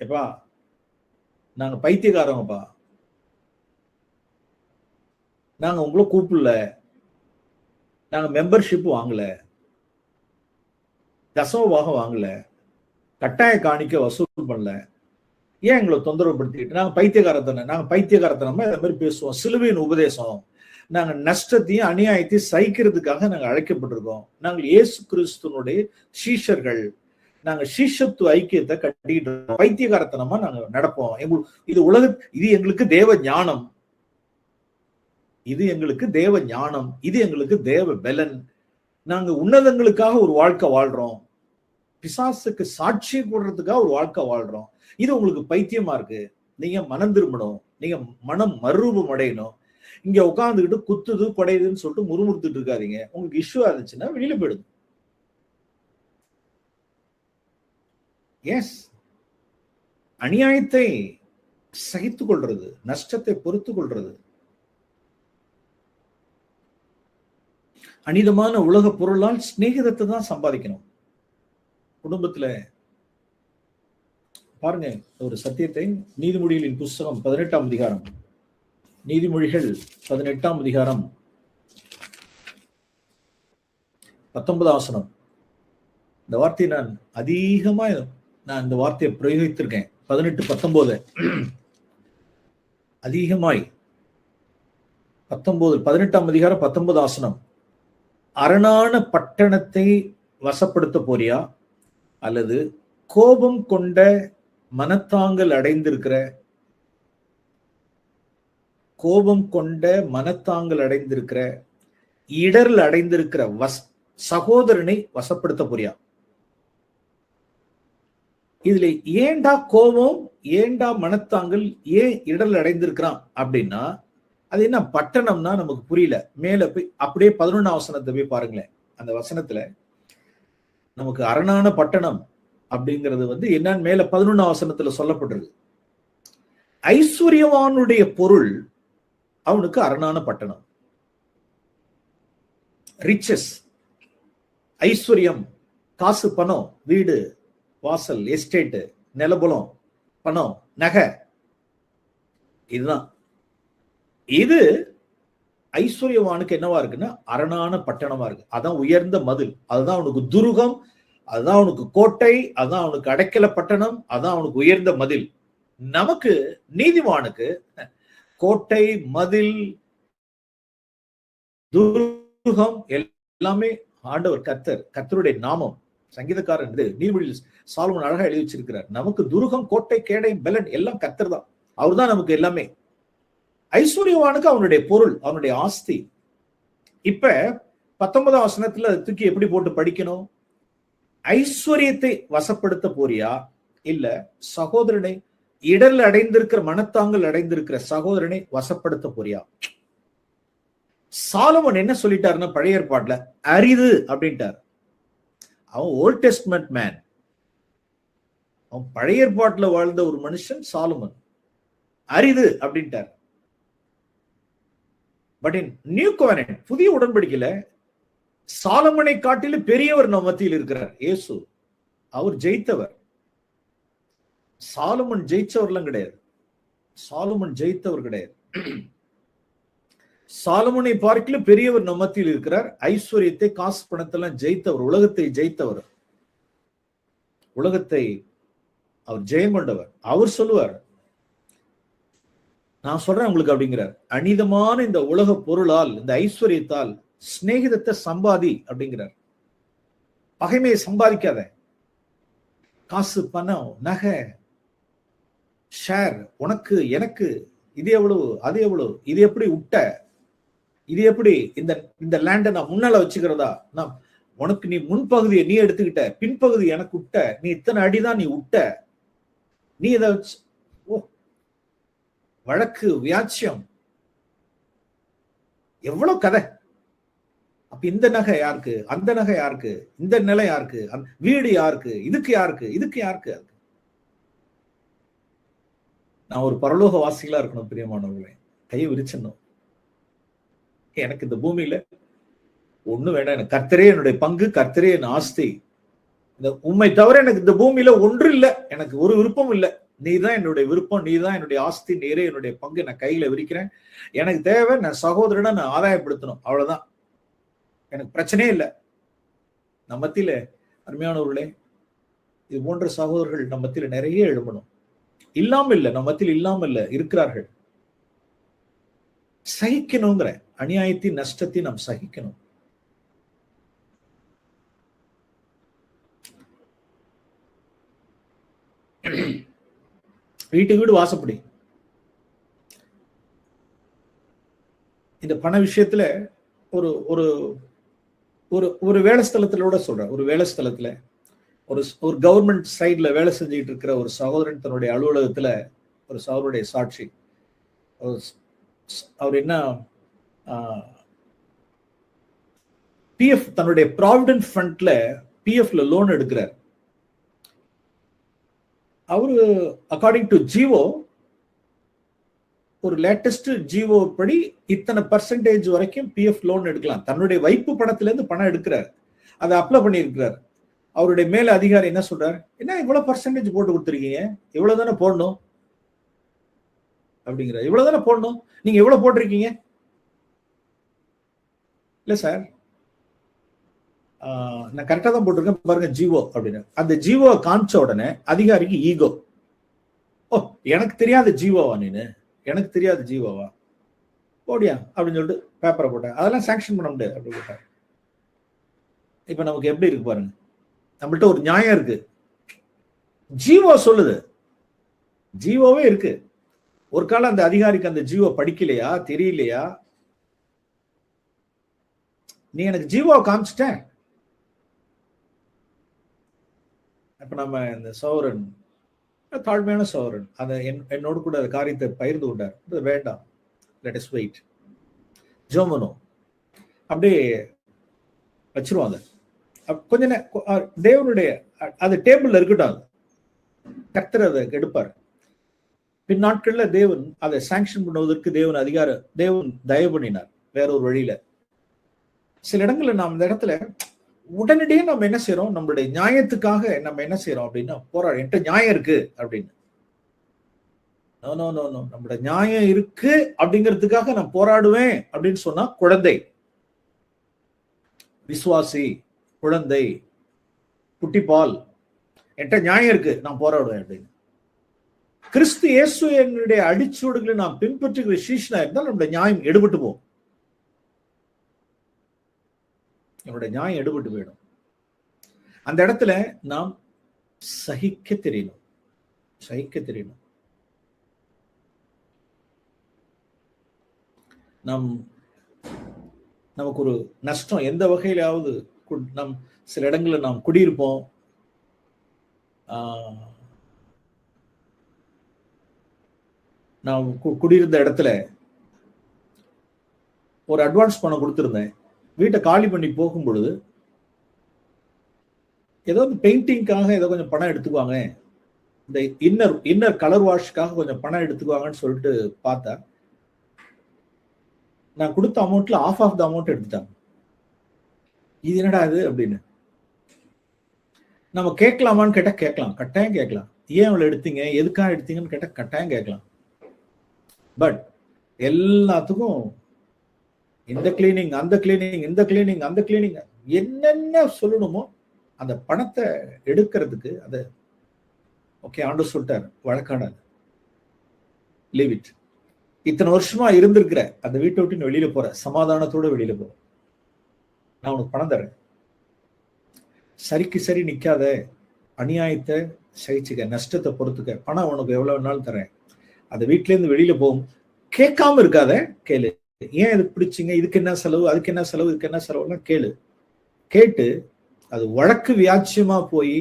S1: எப்பா நாங்க பைத்தியக்காரங்கப்பா, நாங்க உங்களை கூப்பிடல, நாங்க மெம்பர்ஷிப் வாங்கல, தசமபாகம் வாங்கல, கட்டாய காணிக்க வசூல் பண்ணல, ஏன் எங்களை தொந்தரவு படுத்திக்கிட்டு? நாங்க பைத்தியக்காரத்தனமா இந்த மாதிரி பேசுவோம். சிலுவையின் உபதேசம், நாங்க நஷ்டத்தையும் அநியாயத்தையும் சகிக்கிறதுக்காக நாங்க அழைக்கப்பட்டிருக்கோம். நாங்கள் இயேசு கிறிஸ்துனுடைய சீஷர்கள். நாங்க சீஷத்துவ ஐக்கியத்தை கட்டிக்கிட்டு பைத்தியகாரத்தனமா நாங்க நடப்போம். இது எங்களுக்கு தேவ ஞானம், இது எங்களுக்கு தேவ ஞானம், இது எங்களுக்கு தேவ பலன். நாங்க உன்னதங்களுக்காக ஒரு வாழ்க்கை வாழ்றோம், பிசாசுக்கு சாட்சி போடுறதுக்காக ஒரு வாழ்க்கை வாழ்றோம். இது உங்களுக்கு பைத்தியமா இருக்கு. நீங்க மனம் திரும்பணும், நீங்க மனம் மறுரூபம் அடையணும். இங்க உட்காந்துக்கிட்டு குத்துது கொடையுதுன்னு சொல்லிட்டு முறுமுறுத்துட்டு இருக்காதீங்க. உங்களுக்கு இஷ்யூ இருந்துச்சுன்னா வெளியில போயிடுது. எஸ், அநியாயத்தை சகித்துக் கொள்றது, நஷ்டத்தை பொறுத்து கொள்றது, அனிதமான உலக பொருளால் சிநேகிதத்தை தான் சம்பாதிக்கணும். குடும்பத்துல பாருங்க ஒரு சத்தியத்தை, நீதிமொழிகளின் புஸ்தகம் 18ஆம் அதிகாரம், நீதிமொழிகள் 18ஆம் அதிகாரம் 19ஆம் வசனம். இந்த வார்த்தையை நான் அதிகமா இந்த வார்த்தையை பிரயோகித்திருக்கேன். 18-19 அதிகமாய். 18ஆம் அதிகாரம் 19ஆம் வசனம். அரணான பட்டணத்தை வசப்படுத்த போறியா, அல்லது கோபம் கொண்ட மனத்தாங்கல் அடைந்திருக்கிற இடர்ல அடைந்திருக்கிற சகோதரனை வசப்படுத்த போறியா? இதுல ஏண்டா கோபம், ஏண்டா மனத்தாங்கல், ஏன் இடர்ல அடைந்திருக்கிறான் அப்படின்னா, அது என்ன பட்டணம்னா நமக்கு புரியல. மேல போய் அப்படியே 11ஆம் வசனத்தை போய் பாருங்களேன். அந்த வசனத்துல நமக்கு அரணான பட்டணம் அப்படிங்கிறது என்னன்னு மேல 11ஆம் வசனத்துல சொல்லப்பட்டிருக்கு. ஐஸ்வர்யவானுடைய பொருள் அவனுக்கு அரணான பட்டணம். ரிச்சஸ், ஐஸ்வர்யம், காசு, பணம், வீடு வாசல், எஸ்டேட், நிலபுலம், பணம், நகை, இதுதான். இது ஐஸ்வர்யவானுக்கு என்னவா இருக்குன்னா அரணான பட்டணமா இருக்கு. அதான் உயர்ந்த மதில், அதுதான் அவனுக்கு துருகம், அதுதான் அவனுக்கு கோட்டை, அதுதான் அவனுக்கு அடைக்கல பட்டணம், அதான் அவனுக்கு உயர்ந்த மதில். நமக்கு நீதிமானுக்கு கோட்டை, மதில், துருகம் எல்லாமே ஆண்டவர் கர்த்தருடைய நாமம். சங்கீதக்காரன் நீதிமொழியில் சாலமோன் அழகா எழுதி வச்சிருக்கிறார். நமக்கு துருகம், கோட்டை, கேடை, பலன் எல்லாம் கர்த்தர் தான். அவர் தான் நமக்கு எல்லாமே. ஐஸ்வர்யவானுக்கு அவனுடைய பொருள், அவனுடைய ஆஸ்தி. இப்ப 19ஆம் வசனத்துல தூக்கி எப்படி போட்டு படிக்கணும்? ஐஸ்வர்யத்தை வசப்படுத்த போறியா, இல்ல சகோதரனை, இடர்ல அடைந்திருக்கிற மனத்தாங்கல் அடைந்திருக்கிற சகோதரனை வசப்படுத்த போறியா? சாலமோன் என்ன சொல்லிட்டாருன்னா, பழைய ஏற்பாட்டுல அரிது அப்படின்ட்டார். அவன் ஓல்ட் டெஸ்ட்மென்ட் மேன், அவன் பழைய ஏற்பாட்டுல வாழ்ந்த ஒரு மனுஷன் சாலமோன். அரிது அப்படின்ட்டார். பட் இன் நியூ கோவெனன்ட், புதிய உடன்படிக்கையில சாலமோனை காட்டிலும் பெரியவர் நம் மத்தியில் இருக்கிறார், இயேசு. அவர் ஜெயித்தவர். சாலமோன் ஜெயிச்சவர்லாம் கிடையாது. சாலமோன் ஜெயித்தவர் கிடையாது. சாலமோனை பார்க்கலும் பெரியவர் நம் மத்தியில் இருக்கிறார். ஐஸ்வர்யத்தை, காசு, பணத்தெல்லாம் ஜெயித்தவர், உலகத்தை ஜெயித்தவர், உலகத்தை அவர் ஜெயம் கொண்டவர். அவர் சொல்லுவார், நான் சொல்றேன் உங்களுக்கு அப்படிங்கிறார், அனிதமான இந்த உலக பொருளால், இந்த ஐஸ்வர்யத்தால் சிநேகிதத்தை சம்பாதி அப்படிங்கிறார். பகைமையை சம்பாதிக்காத. காசு, பணம், நகை, ஷேர், உனக்கு எனக்கு, இது எவ்வளவு, அது எவ்வளவு, இது எப்படி விட்ட, இது எப்படி இந்த லேண்டை நான் முன்னால வச்சுக்கிறதா, நான் உனக்கு, நீ முன்பகுதியை நீ எடுத்துக்கிட்ட, பின்பகுதி எனக்கு விட்ட, நீ இத்தனை அடிதான் நீ விட்ட, நீ இதை வச்சு வழக்கு, வியாச்சியம், எவ்வளவு கதை. அப்ப இந்த நகை யாருக்கு, அந்த நகை யாருக்கு, இந்த நிலை யாருக்கு, வீடு யாருக்கு, இதுக்கு யாருக்கு, இதுக்கு யாருக்கு? நான் ஒரு பரலோக வாசிகளா இருக்கணும் பிரியமானவர்களே. கையை விரிச்சிடணும். எனக்கு இந்த பூமியில ஒண்ணு வேண்டாம். எனக்கு கர்த்தரே என்னுடைய பங்கு, கர்த்தரே என் ஆஸ்தி. இந்த உண்மை தவிர எனக்கு இந்த பூமியில ஒன்று இல்லை. எனக்கு ஒரு விருப்பம் இல்லை. நீர் தான் என்னுடைய விருப்பம், நீர் தான் என்னுடைய ஆஸ்தி, நீரே என்னுடைய பங்கு. நான் கையில விரிக்கிறேன். எனக்கு தேவை நான் சகோதரனை நான் ஆதாயப்படுத்தணும், அவ்வளவுதான். எனக்கு பிரச்சனையே இல்லை. நம்ம மத்தியில அருமையானவர்களே, இது போன்ற சகோதரர்கள் நம்ம மத்தியில நிறைய எழும்பணும். இல்லாம இல்ல, நம்ம மத்தியில் இல்லாம இல்ல, இருக்கிறார்கள். சகிக்கணுங்கிற அநியாயத்தின் நஷ்டத்தை நாம் சகிக்கணும். வீட்டுக்கு வீடு வாசப்படி. இந்த பண விஷயத்துல ஒரு ஒரு ஒரு வேலை ஸ்தலத்திலோட சொல்றேன். ஒரு வேலை ஸ்தலத்துல ஒரு கவர்மெண்ட் சைட்ல வேலை செஞ்சுட்டு இருக்கிற ஒரு சகோதரன் தன்னுடைய அலுவலகத்துல ஒரு சகோதரனுடைய சாட்சி. அவர் என்ன பிஎஃப் தன்னுடைய ப்ராவிடன்ட் ஃபண்ட்ல பிஎஃப்ல லோன் எடுக்கிறார். அவரு அக்கார்டிங் டு ஜிஓ, ஒரு லேட்டஸ்ட் ஜிஓ படி இத்தனை பர்சன்டேஜ் வரைக்கும் பிஎஃப் லோன் எடுக்கலாம். தன்னுடைய வைப்பு பணத்துல இருந்து பணம் எடுக்கிறார். அதை அப்ளை பண்ணியிருக்கிறார். அவருடைய மேல அதிகாரி என்ன சொல்றாரு, என்ன இவ்வளவு பர்சன்டேஜ் போட்டு கொடுத்துருக்கீங்க, இவ்வளவு தானே போடணும் அப்படிங்கிற. இவ்வளவு தானே போடணும், நீங்க எவ்வளவு போட்டிருக்கீங்க? இல்ல சார், நான் கரெக்டா தான் போட்டிருக்கேன் பாருங்க ஜிஓ அப்படின்னு. அந்த ஜிஓ காமிச்ச உடனே அதிகாரிக்கு ஈகோ. ஓ, எனக்கு தெரியாத ஜிஓவா நீனு, எனக்கு தெரியாத ஜிஓவா, போடியா அப்படின்னு சொல்லிட்டு பேப்பரை போட்டேன். அதெல்லாம் சாங்ஷன் பண்ண முடியாது அப்படி போட்டார். இப்ப நமக்கு எப்படி இருக்கு பாருங்க, நம்மள்ட்ட ஒரு நியாயம் இருக்கு. ஜிஓ சொல்லுது, ஜிஓவே இருக்கு. ஒரு காலம் அந்த அதிகாரிக்கு அந்த ஜிஓ படிக்கலையா, தெரியலையா? நீ எனக்கு ஜிஓ காமிச்சிட்டேன். இப்ப நம்ம இந்த சௌரன் தாழ்மையான சௌரன் அதை என்னோடு கூட அந்த காரியத்தை பகிர்ந்து கொண்டார். வேண்டாம், லெட் அஸ் வெயிட், ஜோமனோ அப்படியே வச்சிருவாங்க. கொஞ்ச நேரம் தேவனுடைய அது டேபிள்ல இருக்கட்டும், கர்த்தர் அதை எடுப்பார். பின் நாட்கள்ல தேவன் அதை சாங்ஷன் பண்ணுவதற்கு தேவன் தயவு பண்ணினார் வேற ஒரு வழியில. சில இடங்கள்ல நாம் இந்த இடத்துல உடனடியே நம்ம என்ன செய்யறோம், நம்மளுடைய நியாயத்துக்காக நம்ம என்ன செய்யறோம் அப்படின்னா போராட, என்கிட்ட நியாயம் இருக்கு அப்படின்னு. நம்மளோட நியாயம் இருக்கு அப்படிங்கிறதுக்காக நான் போராடுவேன் அப்படின்னு சொன்னா குழந்தை, விசுவாசி, குழந்தை, குட்டிப்பால், என்கிட்ட நியாயம் இருக்கு நான் போராடுவேன் அப்படின்னு. கிறிஸ்து இயேசு என்னுடைய அடிச்சூடுகளை நாம் பின்பற்றுகிற சீஷனா இருந்தால் நம்முடைய நியாயம் எடுபட்டு போகும். நம்முடைய நியாயம் எடுபட்டு போயிடும். அந்த இடத்துல நாம் சகிக்க தெரியணும், சகிக்க தெரியணும். நமக்கு ஒரு நஷ்டம் எந்த வகையிலாவது, நம் சில இடங்கள்ல நாம் குடியிருப்போம், நான் குடியிருந்த இடத்துல ஒரு அட்வான்ஸ் பணம் கொடுத்துருந்தேன். வீட்டை காலி பண்ணி போகும் பொழுது ஏதாவது பெயிண்டிங்காக ஏதோ கொஞ்சம் பணம் எடுத்துக்குவாங்க, இந்த இன்னர் கலர் வாஷ்க்காக கொஞ்சம் பணம் எடுத்துக்குவாங்கன்னு சொல்லிட்டு பார்த்தா நான் கொடுத்த அமௌண்ட்ல ஆஃப் த அமௌண்ட் எடுத்துட்டாங்க. இது என்னடா இது அப்படின்னு நம்ம கேட்கலாமான்னு கேட்டா கேட்கலாம், கட்டாயம் கேட்கலாம். ஏன் அவ்வளவு எடுத்தீங்க, எதுக்காக எடுத்தீங்கன்னு கேட்டா கட்டாயம் கேட்கலாம். பட் எல்லாத்துக்கும் இந்த கிளீனிங், அந்த கிளீனிங், இந்த கிளீனிங், அந்த கிளீனிங், என்னென்ன சொல்லணுமோ அந்த பணத்தை எடுக்கிறதுக்கு அதை ஓகே ஆண்டவர் சொல்லிட்டார், வழக்காடாது, லீவ் இட். இத்தனை வருஷமா இருந்திருக்கிற அந்த வீட்டை விட்டு வெளியில போற, சமாதானத்தோட வெளியில போற, நான் உனக்கு பணம் தரேன், சரிக்கு சரி நிக்காத, அநியாயத்தை சகிச்சுக்க, நஷ்டத்தை பொறுத்துக்க, பணம் உனக்கு எவ்வளவு வேணாலும் தரேன், அந்த வீட்டுல இருந்து வெளியில போகும், கேட்காம இருக்காத, கேளு. ஏன் இது பிடிச்சிங்க, இதுக்கு என்ன செலவு, அதுக்கு என்ன செலவு, இதுக்கு என்ன செலவுலாம் கேளு. கேட்டு அது வழக்கு வியாட்சியமா போய்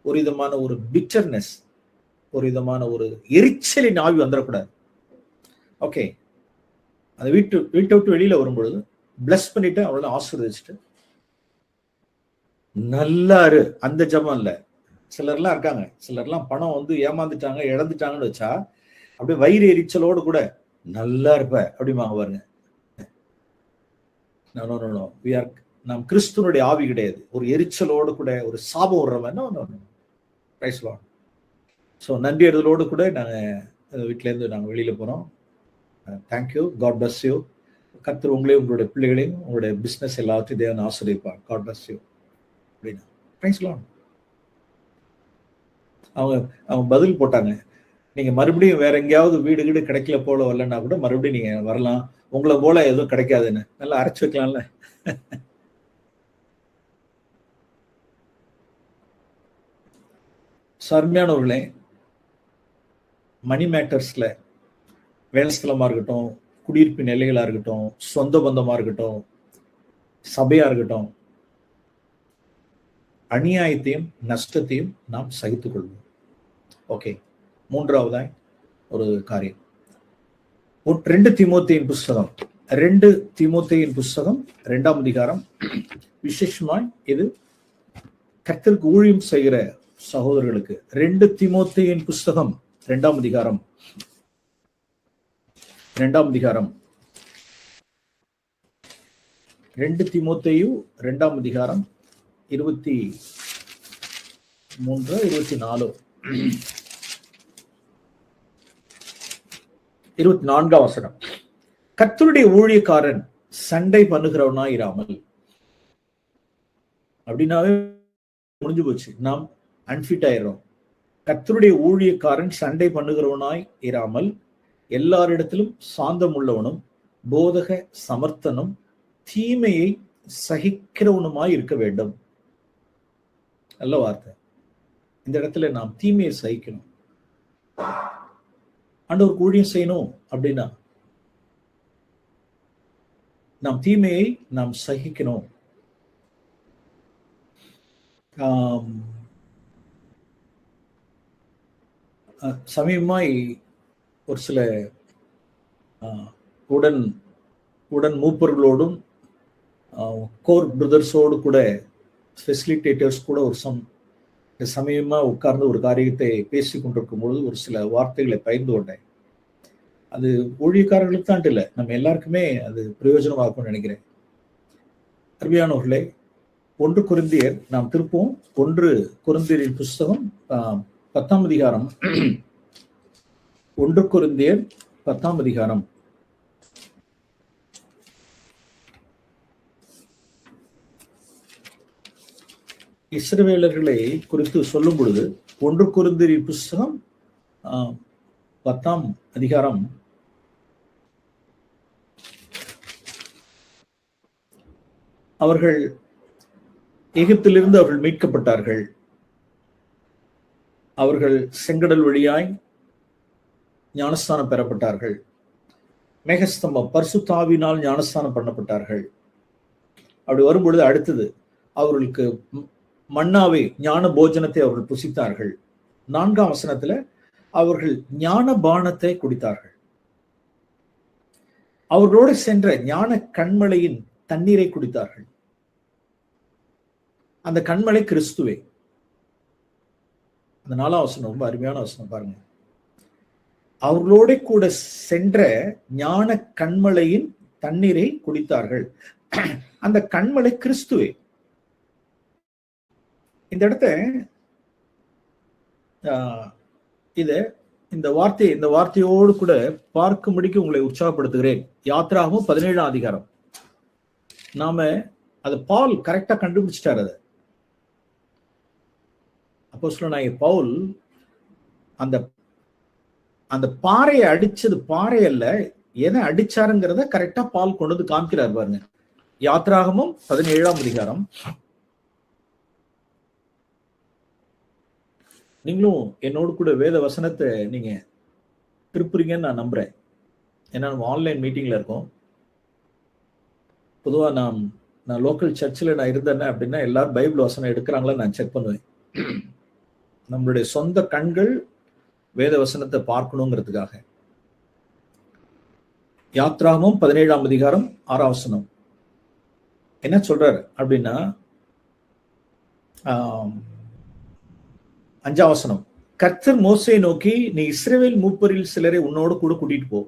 S1: ஒரு விதமான ஒரு பிட்டர்னஸ், ஒரு விதமான ஒரு எரிச்சலின் ஆவி வந்துடக்கூடாது. ஓகே, அந்த வீட்டை விட்டு வெளியில வரும்பொழுது பிளஸ் பண்ணிட்டு அவளை ஆசீர்வதிச்சுட்டு நல்லா இரு. அந்த ஜபம் இல்ல. சிலர்லாம் இருக்காங்க, சிலர்லாம் பணம் வந்து ஏமாந்துட்டாங்க, இழந்துட்டாங்கன்னு வச்சா அப்படியே வயிறு எரிச்சலோடு கூட நல்லா இருப்ப அப்படிமாங்க பாருங்க. நாம் கிறிஸ்துவனுடைய ஆவி கிடையாது. ஒரு எரிச்சலோடு கூட ஒரு சாபம் விடுறவன். ஸோ நன்றி அறிதலோடு கூட நாங்கள் வீட்டிலேருந்து நாங்கள் வெளியில போறோம். தேங்க்யூ. God bless you. கர்த்தர் உங்களையும் உங்களுடைய பிள்ளைகளையும் உங்களுடைய பிசினஸ் எல்லாத்தையும் தேவன் ஆசீர்வதிப்பார். காட் பிளஸ் யூ அப்படின்னா பிரைஸ் லார்ட். அவங்க பதில் போட்டாங்க, நீங்க மறுபடியும் வேற எங்கேயாவது வீடு வீடு கிடைக்கல போல வரலன்னா கூட மறுபடியும் நீங்க வரலாம், உங்களை போல எதுவும் கிடைக்காதுன்னு நல்லா அரைச்சு வைக்கலாம்ல. அருமையானவர்களே, மணி மேட்டர்ஸ்ல வேலை ஸ்தலமா இருக்கட்டும், குடியிருப்பு நிலைகளா இருக்கட்டும், சொந்த பந்தமா இருக்கட்டும், சபையா இருக்கட்டும், அநியாயத்தையும் நஷ்டத்தையும் நாம் சகித்துக் கொள்வோம். ஓகே, மூன்றாவதாய் ஒரு காரியம், 2 தீமோத்தேயின் புஸ்தகம் 2ஆம் அதிகாரம். விசேஷமாய் இது கர்த்தருக்கு ஊழியம் செய்கிற சகோதரர்களுக்கு. 2 தீமோத்தேயின் புஸ்தகம் 2ஆம் அதிகாரம் 2 தீமோத்தேயு 2ஆம் அதிகாரம் 23, 24, 24ஆம் வசனம். கர்த்தருடைய ஊழியக்காரன் சண்டை பண்ணுகிறவனாய் இராமல், அப்படின்னாவே முடிஞ்சு போச்சு, நாம் அன்ஃபிட் ஆயிடுறோம். கர்த்தருடைய ஊழியக்காரன் சண்டை பண்ணுகிறவனாய் இராமல் எல்லாரிடத்திலும் சாந்தம் உள்ளவனும் போதக சமர்த்தனும் தீமையை சகிக்கிறவனுமாய் இருக்க வேண்டும். நல்ல வார்த்தை. இந்த இடத்துல நாம் தீமையை சகிக்கணும். ஆண்டவருக்கு ஊழியம் செய்யணும் அப்படின்னா நாம் தீமையை நாம் சகிக்கணும். சமீபமாய் ஒரு சில உடன் மூப்பர்களோடும் கோர் பிரதர்ஸோடு கூட ஃபெசிலிட்டேட்டர்ஸ் கூட ஒரு சமயமா உட்கார்ந்து ஒரு காரியத்தை பேசி கொண்டிருக்கும் பொழுது ஒரு சில வார்த்தைகளை பகிர்ந்து கொண்டேன். அது ஊழியக்காரர்களுக்கு தான் இல்லை, நம்ம எல்லாருக்குமே அது பிரயோஜனமாகும்னு நினைக்கிறேன். அருமையானவர்களே, 1 கொரிந்தியர் நாம் திருப்போம். 1 கொரிந்தியரின் புஸ்தகம் 10ஆம் அதிகாரம். 1 கொரிந்தியர் 10ஆம் அதிகாரம். இஸ்ரவேலர்களை குறித்து சொல்லும் பொழுது 1 கொரிந்தியரின் புஸ்தகம் 10ஆம் அதிகாரம் அவர்கள் எகிப்திலிருந்து அவர்கள் மீட்கப்பட்டார்கள். அவர்கள் செங்கடல் வழியாய் ஞானஸ்தானம் பெறப்பட்டார்கள். மேகஸ்தம்பம் பரிசுத்த ஆவியினால் ஞானஸ்தானம் பண்ணப்பட்டார்கள். அப்படி வரும்பொழுது அடுத்தது அவர்களுக்கு மன்னாவை ஞான போஜனத்தை அவர்கள் புசித்தார்கள். 4ஆம் வசனத்துல அவர்கள் ஞான பானத்தை குடித்தார்கள். அவர்களோடு சென்ற ஞான கண்மலையின் தண்ணீரை குடித்தார்கள். அந்த கண்மலை கிறிஸ்துவே. அந்த 4ஆம் வசனம் ரொம்ப அருமையான வசனம் பாருங்க. அவர்களோட கூட சென்ற ஞான கண்மலையின் தண்ணீரை குடித்தார்கள். அந்த கண்மலை கிறிஸ்துவே. இந்த இடத்த இந்த வார்த்தையோடு கூட பார்க்கும்படிக்கு உங்களை உற்சாகப்படுத்துகிறேன். யாத்ராகமம் 17ஆம் அதிகாரம். நாம அது பவுல் கரெக்டா கண்டுபிடிச்சிட்டாரு. அதை அப்போஸ்தலனாகிய பவுல் அந்த பாறையை அடிச்சது பாறை அல்ல, எதை அடிச்சாருங்கிறத கரெக்டா பவுல் கொண்டு வந்து காமிக்கிறார் பாருங்க. யாத்ராகமம் 17ஆம் அதிகாரம். நீங்களும் என்னோடு கூட வேத வசனத்தை நீங்க திருப்புறீங்கன்னு நான் நம்புறேன். ஏன்னா நம்ம ஆன்லைன் மீட்டிங்ல இருக்கோம். பொதுவா நான் லோக்கல் சர்ச்சில் நான் இருந்தேன் அப்படின்னா எல்லாரும் பைபிள் வசனம் எடுக்கிறாங்களா நான் செக் பண்ணுவேன். நம்மளுடைய சொந்த கண்கள் வேத வசனத்தை பார்க்கணுங்கிறதுக்காக. யாத்ராகமம் 17ஆம் அதிகாரம் 6ஆம் வசனம். என்ன சொல்றாரு அப்படின்னா 5ஆம் வசனம், கர்த்தர் மோசேயை நோக்கி, நீ இஸ்ரவேல் மூப்பரில் சிலரை உன்னோடு கூட கூட்டிட்டு போ,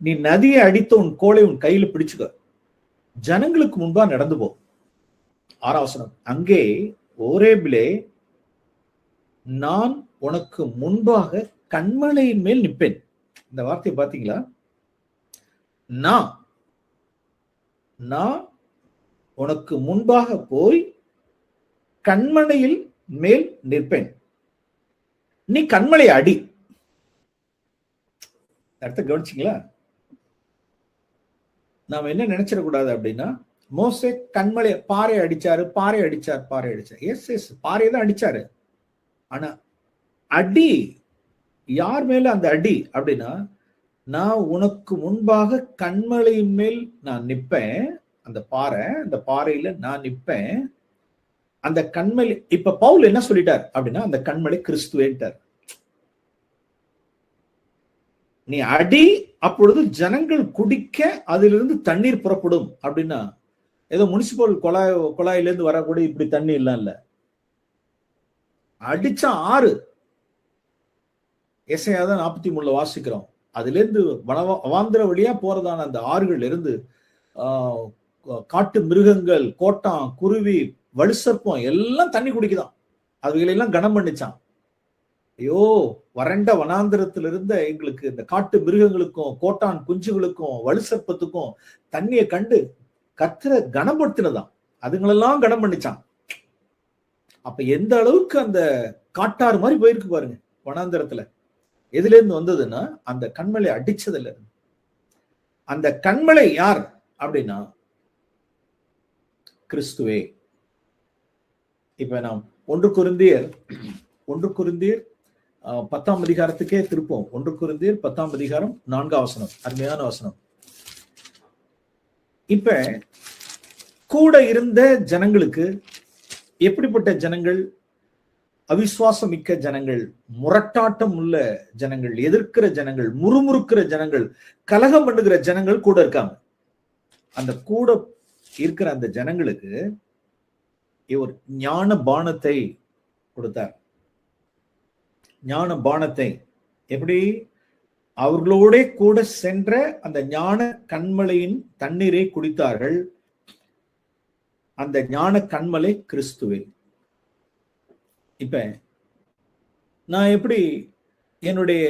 S1: நீ நதியை அடித்த உன் கோலை உன் கையில பிடிச்சுக்க, ஜனங்களுக்கு முன்பா நடந்து போ. 6ஆம் வசனம், அங்கே ஓரேபிலே நான் உனக்கு முன்பாக கண்மலையின் மேல் நிற்பேன். இந்த வார்த்தையை பாத்தீங்களா? நான் உனக்கு முன்பாக போய் கண்மலையில் மேல் நிற்பேன், நீ கண்மலை அடி. அடுத்த கவனிச்சிங்களா? நாம என்ன நினைச்சிடக்கூடாது அப்படின்னா, மோசே கண்மலை பாறை அடிச்சாரு, எஸ் எஸ் பாறையை தான் அடிச்சாரு. ஆனா அடி யார் மேல அந்த அடி அப்படின்னா, நான் உனக்கு முன்பாக கண்மலையின் மேல் நான் நிப்பேன், அந்த பாறையில நான் நிப்பேன். அந்த கண்மலை, இப்ப பவுல் என்ன சொல்லிட்டார் அப்படின்னா, அந்த கண்மலை கிறிஸ்துவேன்ட்டார். நீ அடி, அப்பொழுது ஜனங்கள் குடிக்க அதிலிருந்து தண்ணீர் புறப்படும் அப்படின்னா, ஏதோ முனிசிபல் குழாயிலிருந்து வரக்கூடிய இப்படி தண்ணி இல்ல, அடிச்சா ஆறு. எசையாதான் 43 வாசிக்கிறோம். அதுல இருந்து அவாந்திர வழியா போறதான அந்த ஆறுகள் இருந்து காட்டு மிருகங்கள், கோட்டான், குருவி, வலுசற்பம் எல்லாம் தண்ணி குடிக்குதான். அதுகளெல்லாம் கனம் பண்ணிச்சான். ஐயோ, வறண்ட வனாந்திரத்துல இருந்த எங்களுக்கு இந்த காட்டு மிருகங்களுக்கும் கோட்டான் குஞ்சுகளுக்கும் வலுசற்பத்துக்கும் தண்ணியை கண்டு கர்த்தரை கனப்படுத்தினதான். அதுங்களெல்லாம் கனம் பண்ணிச்சான். அப்ப எந்த அளவுக்கு அந்த காட்டாறு மாதிரி போயிருக்கு பாருங்க வனாந்திரத்துல. எதுல இருந்து வந்ததுன்னா, அந்த கண்மலை அடிச்சதுல இருந்து. அந்த கண்மலை யார் அப்படின்னா கிறிஸ்துவே. இப்ப நாம் 1 கொரிந்தியர் 10ஆம் அதிகாரத்துக்கே திருப்போம். 1 கொரிந்தியர் 10ஆம் அதிகாரம் 4ஆம் வசனம், அருமையான வசனம். இப்ப கூட இருந்த ஜனங்களுக்கு எப்படிப்பட்ட ஜனங்கள்? அவிசுவாசம் மிக்க ஜனங்கள், முரட்டாட்டம் உள்ள ஜனங்கள், எதிர்க்கிற ஜனங்கள், முறுமுறுக்கிற ஜனங்கள், கலகம் பண்ணுகிற ஜனங்கள் கூட இருக்காங்க. அந்த கூட இருக்கிற அந்த ஜனங்களுக்கு இவர் ஞான பானத்தை கொடுத்தார். ஞான பானத்தை எப்படி? அவர்களோட கூட சென்ற அந்த ஞான கண்மலையின் தண்ணீரை குடித்தார்கள். அந்த ஞான கண்மலை கிறிஸ்துவே. இப்ப நான் எப்படி என்னுடைய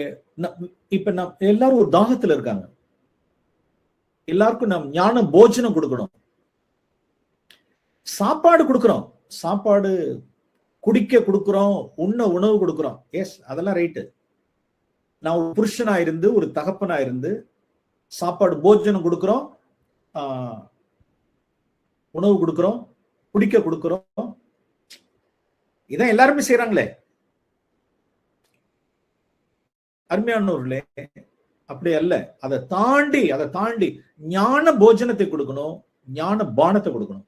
S1: இப்ப நான் எல்லாரும் ஒரு தாகத்துல இருக்காங்க. எல்லாருக்கும் நாம் ஞான போஜனம் கொடுக்கணும். சாப்பாடு கொடுக்கிறோம், சாப்பாடு குடிக்க கொடுக்கிறோம், உண்ண உணவு கொடுக்கிறோம். எஸ், அதெல்லாம் ரைட்டு. நான் ஒரு புருஷனா இருந்து, ஒரு தகப்பனா இருந்து சாப்பாடு போஜனம் கொடுக்கிறோம், உணவு கொடுக்கிறோம், குடிக்க கொடுக்கிறோம். இதான் எல்லாருமே செய்யறாங்களே. அருமையானவர்களே, அப்படி அல்ல. அதை தாண்டி ஞான போஜனத்தை கொடுக்கணும், ஞான பானத்தை கொடுக்கணும்.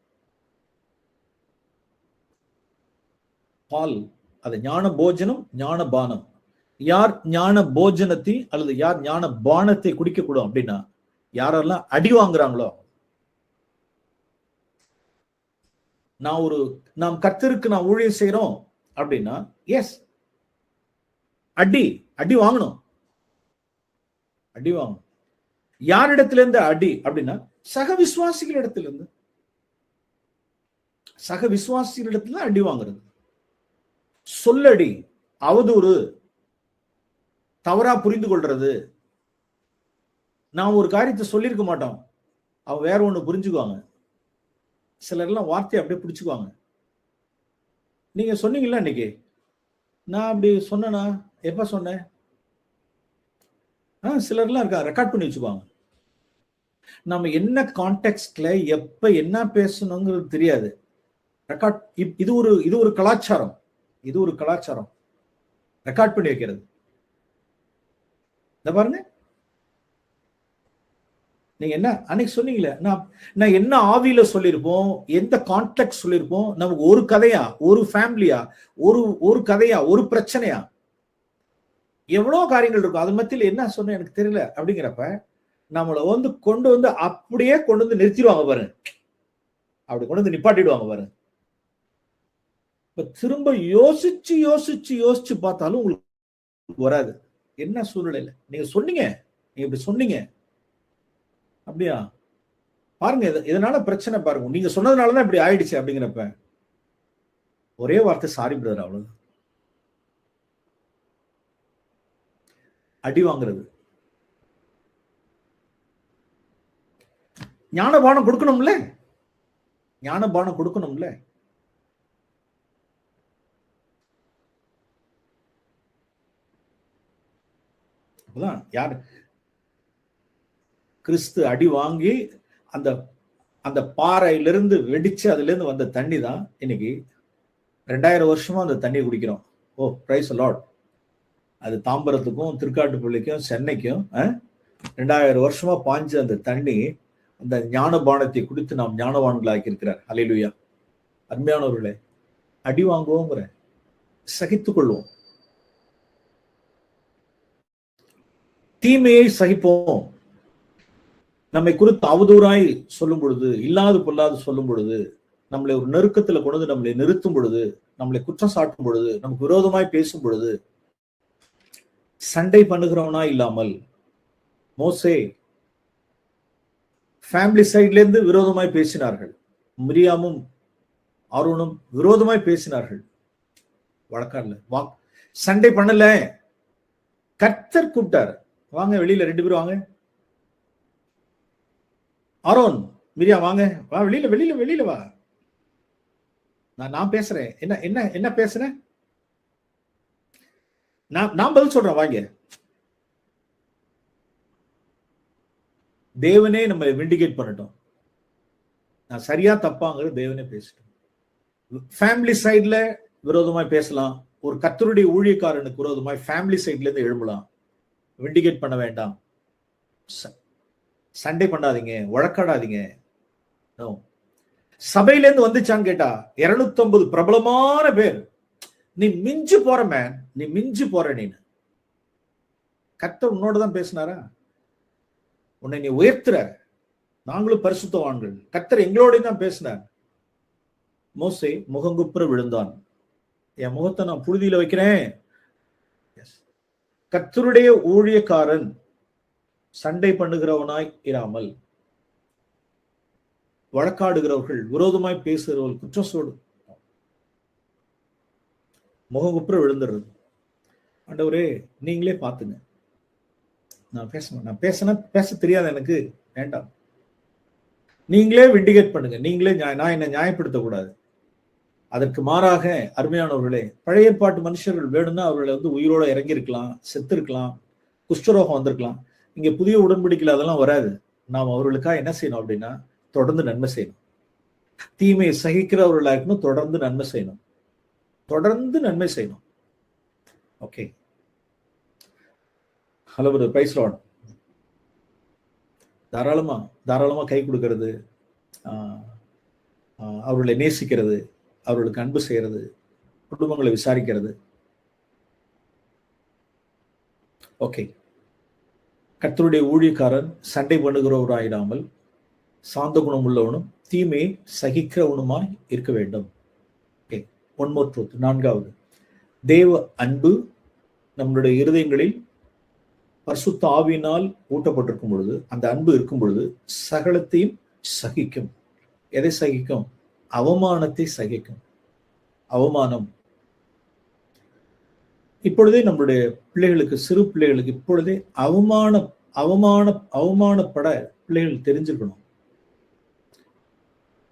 S1: பால், அது ஞான போஜனம், ஞான பானம். யார் ஞான போஜனத்தை அல்லது யார் ஞான பானத்தை குடிக்க கூடும் அப்படின்னா, யாரெல்லாம் அடி வாங்குறாங்களோ. நாம் கர்த்தருக்கு நான் ஊழியம் செய்யறோம் அப்படின்னா, எஸ், அடி வாங்கணும். யாரிடத்துல இருந்து அடி அப்படின்னா, சக விசுவாசிகளிடத்துல அடி வாங்குறது. சொல்லடி, அவதூறு, தவறா புரிந்து கொள்றது. நான் ஒரு காரியத்தை சொல்லியிருக்க மாட்டோம், அவன் வேற ஒண்ணு புரிஞ்சுக்குவாங்க. சிலர் எல்லாம் வார்த்தையை அப்படியே பிடிச்சுக்குவாங்க. நீங்க சொன்னீங்கல்ல இன்னைக்கு, நான் அப்படி சொன்னா எப்ப சொன்னேன்? சிலர்லாம் இருக்கா, ரெக்கார்ட் பண்ணி வச்சுக்குவாங்க. நம்ம என்ன கான்டெக்ட்ல எப்ப என்ன பேசணுங்கிறது தெரியாது. ரெக்கார்ட், இது ஒரு கலாச்சாரம். ரெக்கார்ட் பண்ணி வைக்கிறது. இந்த பாருங்க, நீங்க என்ன அன்னைக்கு சொன்னீங்களே, நான் என்ன ஆவியில சொல்லியிருப்போம், எந்த கான்டெக்ட் சொல்லியிருப்போம், நமக்கு ஒரு கதையா, ஒரு ஃபேமிலியா, ஒரு கதையா, ஒரு பிரச்சனையா, எவ்வளவு காரியங்கள் இருக்கும். அது மத்தியில் என்ன சொன்ன எனக்கு தெரியல அப்படிங்கிறப்ப நம்மளை கொண்டு வந்து அப்படியே கொண்டு வந்து நிறுத்திடுவாங்க பாருங்க. அப்படி கொண்டு வந்து நிப்பாட்டிடுவாங்க பாரு. இப்ப திரும்ப யோசிச்சு யோசிச்சு யோசிச்சு பார்த்தாலும் உங்களுக்கு வராது. என்ன சூழ்நிலையில நீங்க சொன்னீங்க, நீங்க இப்படி சொன்னீங்க, அப்படியா பாருங்க, இதனால பிரச்சனை பாருங்க, நீங்க சொன்னதுனாலதான் இப்படி ஆயிடுச்சு அப்படிங்கிறப்ப ஒரே வார்த்தை சாரி பிரதர், அவ்வளவு. அடி வாங்குறது. ஞானபானம் கொடுக்கணும்ல, ஞானபானம் கொடுக்கணும்ல. யார் கிறிஸ்து அடி வாங்கி அந்த அந்த பாறையிலிருந்து வெடிச்சு அதுல இருந்து வந்த தண்ணி தான் இன்னைக்கு 2000 வருஷமா அந்த தண்ணியை குடிக்கிறோம். ஓ பிரைஸ் லார்ட். அது தாம்பரத்துக்கும் திருக்காட்டுப்பள்ளிக்கும் சென்னைக்கும் 2000 வருஷமா பாஞ்சு அந்த தண்ணி அந்த ஞானபானத்தை குடித்து நாம் ஞானவான்களாக்கி இருக்கிறார். ஹல்லேலூயா. அருமையானவர்களே, அடி வாங்குவோங்கிற, சகித்துக் கொள்வோம், தீமையை சகிப்போம். நம்மை குறித்து அவதூறாய் சொல்லும் பொழுது, இல்லாது பொல்லாது சொல்லும் பொழுது, நம்மளை ஒரு நெருக்கத்துல கொண்டு நம்மளை நிறுத்தும் பொழுது, நம்மளை குற்றம் சாட்டும் பொழுது, நமக்கு விரோதமாய் பேசும் பொழுது சண்டை பண்ணுகிறவனா இல்லாமல், மோசே ஃபேமிலி சைட்ல இருந்து விரோதமாய் பேசினார்கள், மிரியாமும் ஆரோனும் விரோதமாய் பேசினார்கள், வழக்காடல சண்டை பண்ணல. கர்த்தர் கூப்பிட்டார், வாங்க வெளியில 2 பேரும் வாங்க, ஆரோன் மிரியா வாங்க, வா வெளியில வெளியில வெளியில வா, நான் பேசுறேன். என்ன என்ன என்ன பேசுறேன், நான் பதில் சொல்றேன், வாங்க. தேவனே நம்ம விண்டிகேட் பண்ணட்டும், நான் சரியா தப்பாங்கிறது தேவனே பேசட்டும். ஃபேமிலி சைட்ல விரோதமாய் பேசலாம், ஒரு கர்த்தருடைய ஊழியக்காரனுக்கு விரோதமாய் ஃபேமிலி சைட்ல இருந்து எழும்பலாம். விண்டிகேட் பண்ண வேண்டாம், சண்டை பண்ணாதீங்க, வழக்காடாதீங்க. சபையில இருந்து வந்துச்சான்னு கேட்டா 250 பிரபலமான பேர். நீ மிஞ்சு போற மேன், நீ மிஞ்சு போற. நீ கர்த்தர் உன்னோடதான் பேசினாரா? உன்னை நீ உயர்த்துற, நாங்களும் பரிசுத்தவான்கள், கர்த்தர் எங்களோட தான் பேசினார். மோசே முகங்குப்புற விழுந்தான், என் முகத்தை நான் புழுதியில வைக்கிறேன். கர்த்தருடைய ஊழியக்காரன் சண்டை பண்ணுகிறவனாய் இராமல், வழக்காடுகிறவர்கள், விரோதமாய் பேசுகிறவர்கள், குற்றச்சோடு முகங்குப்புற விழுந்துடுறது. ஆண்டவரே நீங்களே பாத்துங்க, நான் பேச தெரியாது எனக்கு, வேண்டாம், நீங்களே விண்டிகேட் பண்ணுங்க, நீங்களே நான் என்ன நியாயப்படுத்தக்கூடாது. அதற்கு மாறாக அருமையானவர்களே, பழைய ஏற்பாட்டு மனுஷர்கள் வேணும்னா அவர்களை உயிரோட இறங்கி இருக்கலாம், செத்து இருக்கலாம், குஷ்டரோகம் வந்திருக்கலாம். இங்க புதிய உடன்படிக்கையில் அதெல்லாம் வராது. நாம் அவர்களுக்காக என்ன செய்யணும் அப்படின்னா, தொடர்ந்து நன்மை செய்யணும். தீமையை சகிக்கிறவர்களா இருக்கணும், தொடர்ந்து நன்மை செய்யணும், தொடர்ந்து நன்மை செய்யணும். Okay, hello price Lord. தாராளமா கை கொடுக்கிறது, அவர்களை நேசிக்கிறது, அவர்களுக்கு அன்பு செய்யறது, குடும்பங்களை விசாரிக்கிறது. ஓகே, கர்த்தருடைய ஊழியக்காரன் சண்டை பண்ணுகிறவராயிடாமல் சாந்த குணம் உள்ளவனும் தீமையை சகிக்கிறவனுமாய் இருக்க வேண்டும். Okay, one more truth. 4வது, தேவ அன்பு நம்மளுடைய இருதயங்களில் பரிசுத்த ஆவியினால் ஊட்டப்பட்டிருக்கும் பொழுது, அந்த அன்பு இருக்கும் பொழுது சகலத்தையும் சகிக்கும். எதை சகிக்கும்? அவமானத்தை சகிக்கும். அவமானம் இப்பொழுதே நம்மளுடைய பிள்ளைகளுக்கு, சிறு பிள்ளைகளுக்கு இப்பொழுதே அவமானப்பட பிள்ளைகள் தெரிஞ்சிருக்கணும்.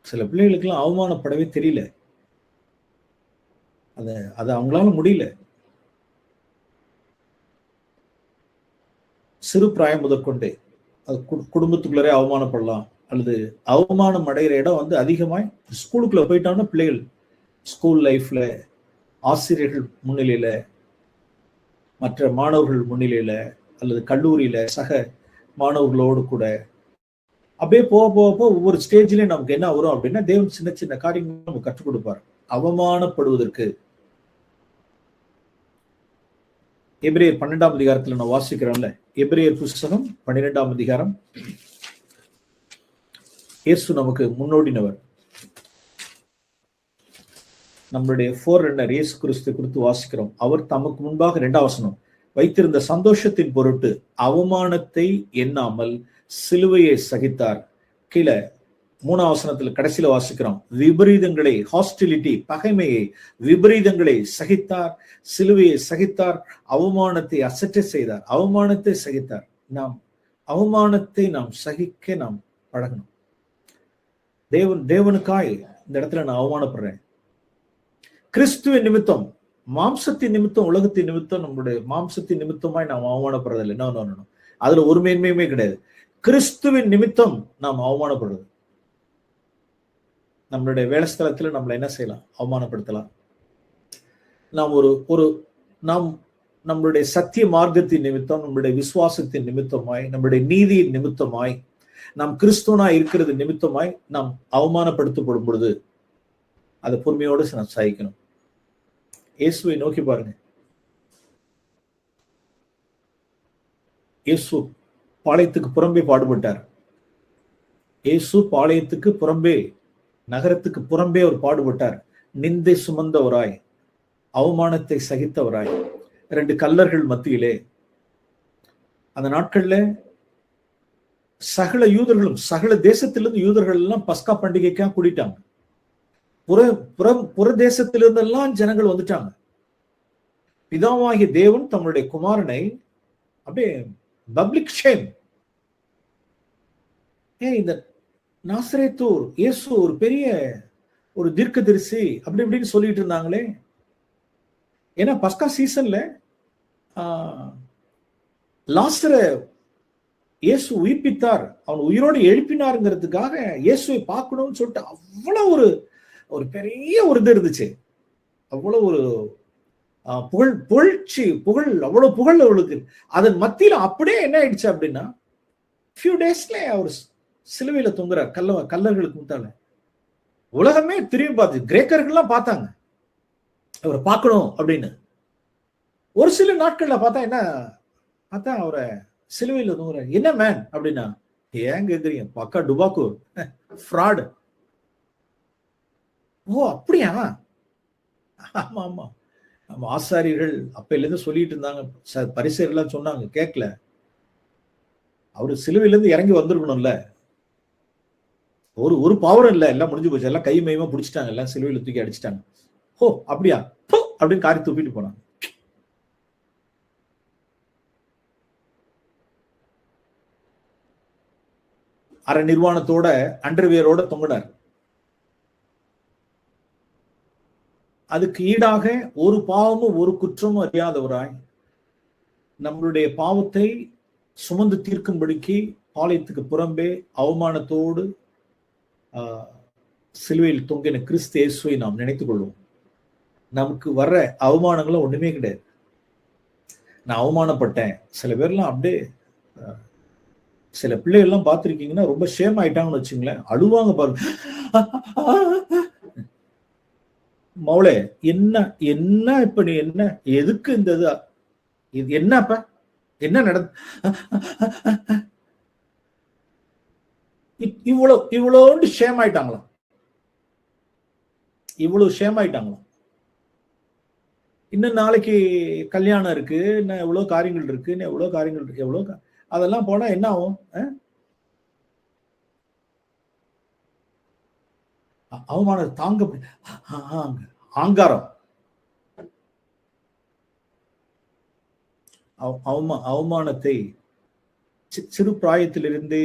S1: சில பிள்ளைகளுக்கெல்லாம் அவமானப்படவே தெரியல, அது அவங்களால முடியல. சிறு பிராயம் முதற்கொண்டே அது குடும்பத்துக்குள்ளரே அவமானப்படலாம், அல்லது அவமானம் அடைகிற இடம் அதிகமாய் ஸ்கூலுக்குள்ள போயிட்டாங்கன்னா பிள்ளைகள் ஸ்கூல் லைஃப்ல ஆசிரியர்கள் முன்னிலையில, மற்ற மாணவர்கள் முன்னிலையில, அல்லது கல்லூரியில சக மாணவர்களோடு கூட அப்படியே போக போக ஒவ்வொரு ஸ்டேஜ்லயும் நமக்கு என்ன வரும் அப்படின்னா, தேவன் சின்ன சின்ன காரியங்கள் நமக்கு கற்றுக் கொடுப்பார். அவமானப்படுவதற்கு எபிரேயர் 12ஆம் அதிகாரத்துல நான் வாசிக்கிறோம்ல, எபிரேயர் புஸ்தகம் 12ஆம் அதிகாரம். இயேசு நமக்கு முன்னோடினவர். நம்மளுடைய ஃபோர்ரன்னர் இயேசு கிறிஸ்து குறித்து வாசிக்கிறோம். அவர் தமக்கு முன்பாக 2ஆம் வசனம் வைத்திருந்த சந்தோஷத்தின் பொருட்டு அவமானத்தை எண்ணாமல் சிலுவையை சகித்தார். கீழே 3ஆம் வசனத்துல கடைசியில வாசிக்கிறோம், விபரீதங்களை, ஹாஸ்டிலிட்டி, பகைமையை, விபரீதங்களை சகித்தார், சிலுவையை சகித்தார், அவமானத்தை அசட்டை செய்தார், அவமானத்தை சகித்தார். நாம் அவமானத்தை நாம் சகிக்க நாம் பழகணும். தேவனுக்காய் இந்த இடத்துல நான் அவமானப்படுறேன். கிறிஸ்துவின் நிமித்தம், மாம்சத்தின் நிமித்தம், உலகத்தின் நிமித்தம், நம்முடைய மாம்சத்தின் நிமித்தமாய் நாம் அவமானப்படுறதில்லை. நோ, அதுல ஒரு மேன்மையுமே கிடையாது. கிறிஸ்துவின் நிமித்தம் நாம் அவமானப்படுறது. நம்மளுடைய வேலை ஸ்தலத்துல நம்மளை என்ன செய்யலாம்? அவமானப்படுத்தலாம். நாம் நாம் நம்மளுடைய சத்திய மார்க்கத்தின் நிமித்தம், நம்மளுடைய விசுவாசத்தின் நிமித்தமாய், நம்மளுடைய நீதியின் நிமித்தமாய், நாம் கிறிஸ்துவனாய் இருக்கிறது நிமித்தமாய் நாம் அவமானப்படுத்தப்படும் பொழுது அதை பொறுமையோடு நாம் சகிக்கணும். இயேசுவை நோக்கி பாருங்க. இயேசு பாளையத்துக்கு புறம்பே பாடுபட்டார். இயேசு பாளையத்துக்கு புறம்பே, நகரத்துக்கு புறம்பே அவர் பாடுபட்டார். நிந்தை சுமந்தவராய், அவமானத்தை சகித்தவராய், 2 கல்லர்கள் மத்தியிலே. அந்த நாட்கள்ல சகல யூதர்களும், சகல தேசத்திலிருந்து யூதர்கள் எல்லாம் பஸ்கா பண்டிகைக்காக கூடிட்டாங்க. புற தேசத்திலிருந்து எல்லாம் ஜனங்கள் வந்துட்டாங்க. பிதாவாகிய தேவன் தம்முடைய குமாரனை அப்படியே பப்ளிக் ஷேம், இந்த நாசரேத்தூர் இயேசு ஒரு பெரிய ஒரு தீர்க்கதரிசி அப்படி இப்படின்னு சொல்லிட்டு இருந்தாங்களே. ஏன்னா பஸ்கா சீசன்ல லாசரை இயேசு உயிர்ப்பித்தார், அவன் உயிரோடு எழுப்பினாருங்கிறதுக்காக இயேசுவை பார்க்கணும்னு சொல்லிட்டு அவ்வளவு ஒரு பெரிய ஒரு இது இருந்துச்சு. அவ்வளவு ஒரு புகழ், அவ்வளவு புகழ் அவளுக்கு. அதன் மத்தியில அப்படியே என்ன ஆயிடுச்சு அப்படின்னா, ஃபியூ டேஸ்ல அவர் சிலுவையில தொங்குறார், கல்லர்களுக்கு முத்தால. உலகமே திரும்பி பார்த்து, கிரேக்கர்கள்லாம் பார்த்தாங்க அவரை பார்க்கணும் அப்படின்னு. ஒரு சில நாட்கள்ல பார்த்தா அவரை சிலுவையில தொங்குற. என்ன மேன் அப்படின்னா, ஏன் கேக்குறீங்க, பக்கா டுபாக்கு ஃப்ராடு. ஓ அப்படியா? ஆமா ஆமா, நம்ம ஆசாரியர்கள் அப்பையில இருந்து சொல்லிட்டு இருந்தாங்க, பரிசேயர்கள்லாம் சொன்னாங்க, கேட்கல. அவரு சிலுவையில இருந்து இறங்கி வந்திருக்கணும்ல. ஒரு பவர் இல்ல, எல்லாம் முடிஞ்சு போச்சு, எல்லாம் கை மையமா பிடிச்சிட்டாங்க, எல்லாம் சிலுவையில தூக்கி அடிச்சிட்டாங்க. ஓ அப்படியா அப்படின்னு காரி தூக்கிட்டு போனாங்க. அரை நிர்வாணத்தோட அண்டர்வியரோட தொங்கினார். அதுக்கு ஈடாக ஒரு பாவமும் ஒரு குற்றமும் அறியாதவராய் நம்மளுடைய பாவத்தை சுமந்து தீர்க்கும்படிக்கு பாளையத்துக்கு புறம்பே அவமானத்தோடு சிலுவையில் தொங்கின கிறிஸ்து இயேசுவை நாம் நினைத்துக் கொள்வோம். நமக்கு வர்ற அவமானங்களும் ஒண்ணுமே கிடையாது. நான் அவமானப்பட்டேன். சில பேர்லாம் அப்படியே, சில பிள்ளைகள்லாம் பார்த்துருக்கீங்கன்னா ரொம்ப ஷேம் ஆயிட்டாங்கன்னு வச்சுங்களேன், அழுவாங்க பாருங்க. மௌளே என்ன இப்ப நீ என்ன, எதுக்கு இந்த இது என்னப்ப என்ன நடந்து இவ்வளோண்டு ஷேம் ஆயிட்டாங்களாம், இவ்வளவு ஷேம் ஆயிட்டாங்களாம். இன்னும் நாளைக்கு கல்யாணம் இருக்கு, இன்னும் எவ்வளவு காரியங்கள் இருக்கு, இன்னும் எவ்வளவு காரியங்கள் இருக்கு, எவ்வளவு அதெல்லாம் போனா என்ன ஆகும்? அவமானம் தாங்க, ஆங்காரம், அவமானத்தை சிறு பிராயத்திலிருந்தே,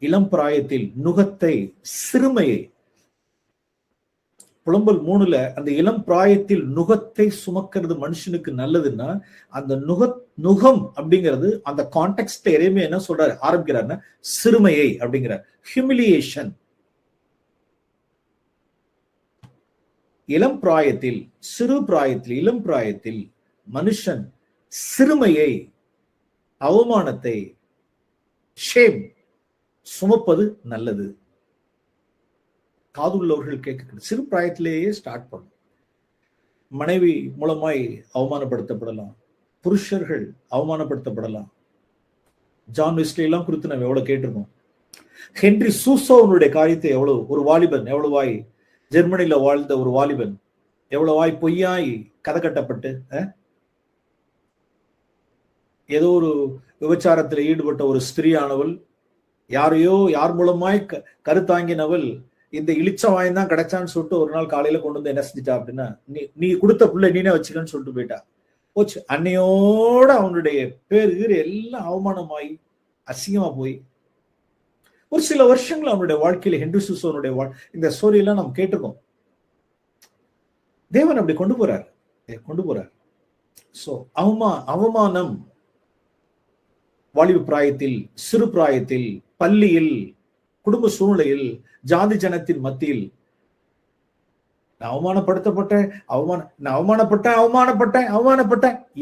S1: இளம் பிராயத்தில் நுகத்தை, சிறுமையை, புலம்பல் 3ல அந்த இளம் பிராயத்தில் நுகத்தை சுமக்கிறது மனுஷனுக்கு நல்லதுன்னா, அந்த நுகம் அப்படிங்கிறது அந்த கான்டெக்ஸ்ட் எதையுமே என்ன சொல்றாரு, ஆரம்பிக்கிறாருன்னா சிறுமையை அப்படிங்கிறார், ஹியூமிலியேஷன். இளம் பிராயத்தில், சிறு பிராயத்தில், இளம் பிராயத்தில் மனுஷன் சிறுமையை, அவமானத்தை, ஷேம் சுமப்பது நல்லது. காதுள்ளவர்கள் கேட்க சிறு பிராயத்திலேயே ஸ்டார்ட் பண்ணும். மனைவி மூலமாய் அவமானப்படுத்தப்படலாம், புருஷர்கள் அவமானப்படுத்தப்படலாம். ஜான் வெஸ்லி எல்லாம் குறித்து நம்ம எவ்வளவு கேட்டிருக்கோம். ஹென்றி சூசோவனுடைய காரியத்தை எவ்வளவு, ஒரு வாலிபன் எவ்வளவாய் ஜெர்மனியில வாழ்ந்த ஒரு வாலிபன் எவ்வளவாய் பொய்யாய் கதை கட்டப்பட்டு ஏதோ ஒரு விபச்சாரத்தில் ஈடுபட்ட ஒரு ஸ்திரீயானவள், யார் மூலமாய் கருத்தாங்கினவள் இந்த இளிச்சவாயம் தான் கிடைச்சான்னு சொல்லிட்டு ஒரு நாள் காலையில கொண்டு வந்து என்ன செஞ்சிட்டா அப்படின்னா, நீ கொடுத்த பிள்ளை நீனே வச்சுக்கன்னு சொல்லிட்டு போயிட்டா. போச்சு. அன்னையோட அவனுடைய பேர் எல்லாம் அவமானமாயி அசிங்கமா போய் ஒரு சில வருஷங்கள் அவனுடைய வாழ்க்கையில ஹென்றி சூசோனுடைய இந்த ஸ்டோரி எல்லாம் நாம் கேட்டிருக்கோம். தேவன் அப்படி கொண்டு போறார். சோ அவமானம் வாலிப பிராயத்தில், சிறு பிராயத்தில், பள்ளியில், குடும்ப சூழ்நிலையில், ஜாதி ஜனத்தின் மத்தியில் நான் அவமானப்பட்டேன்.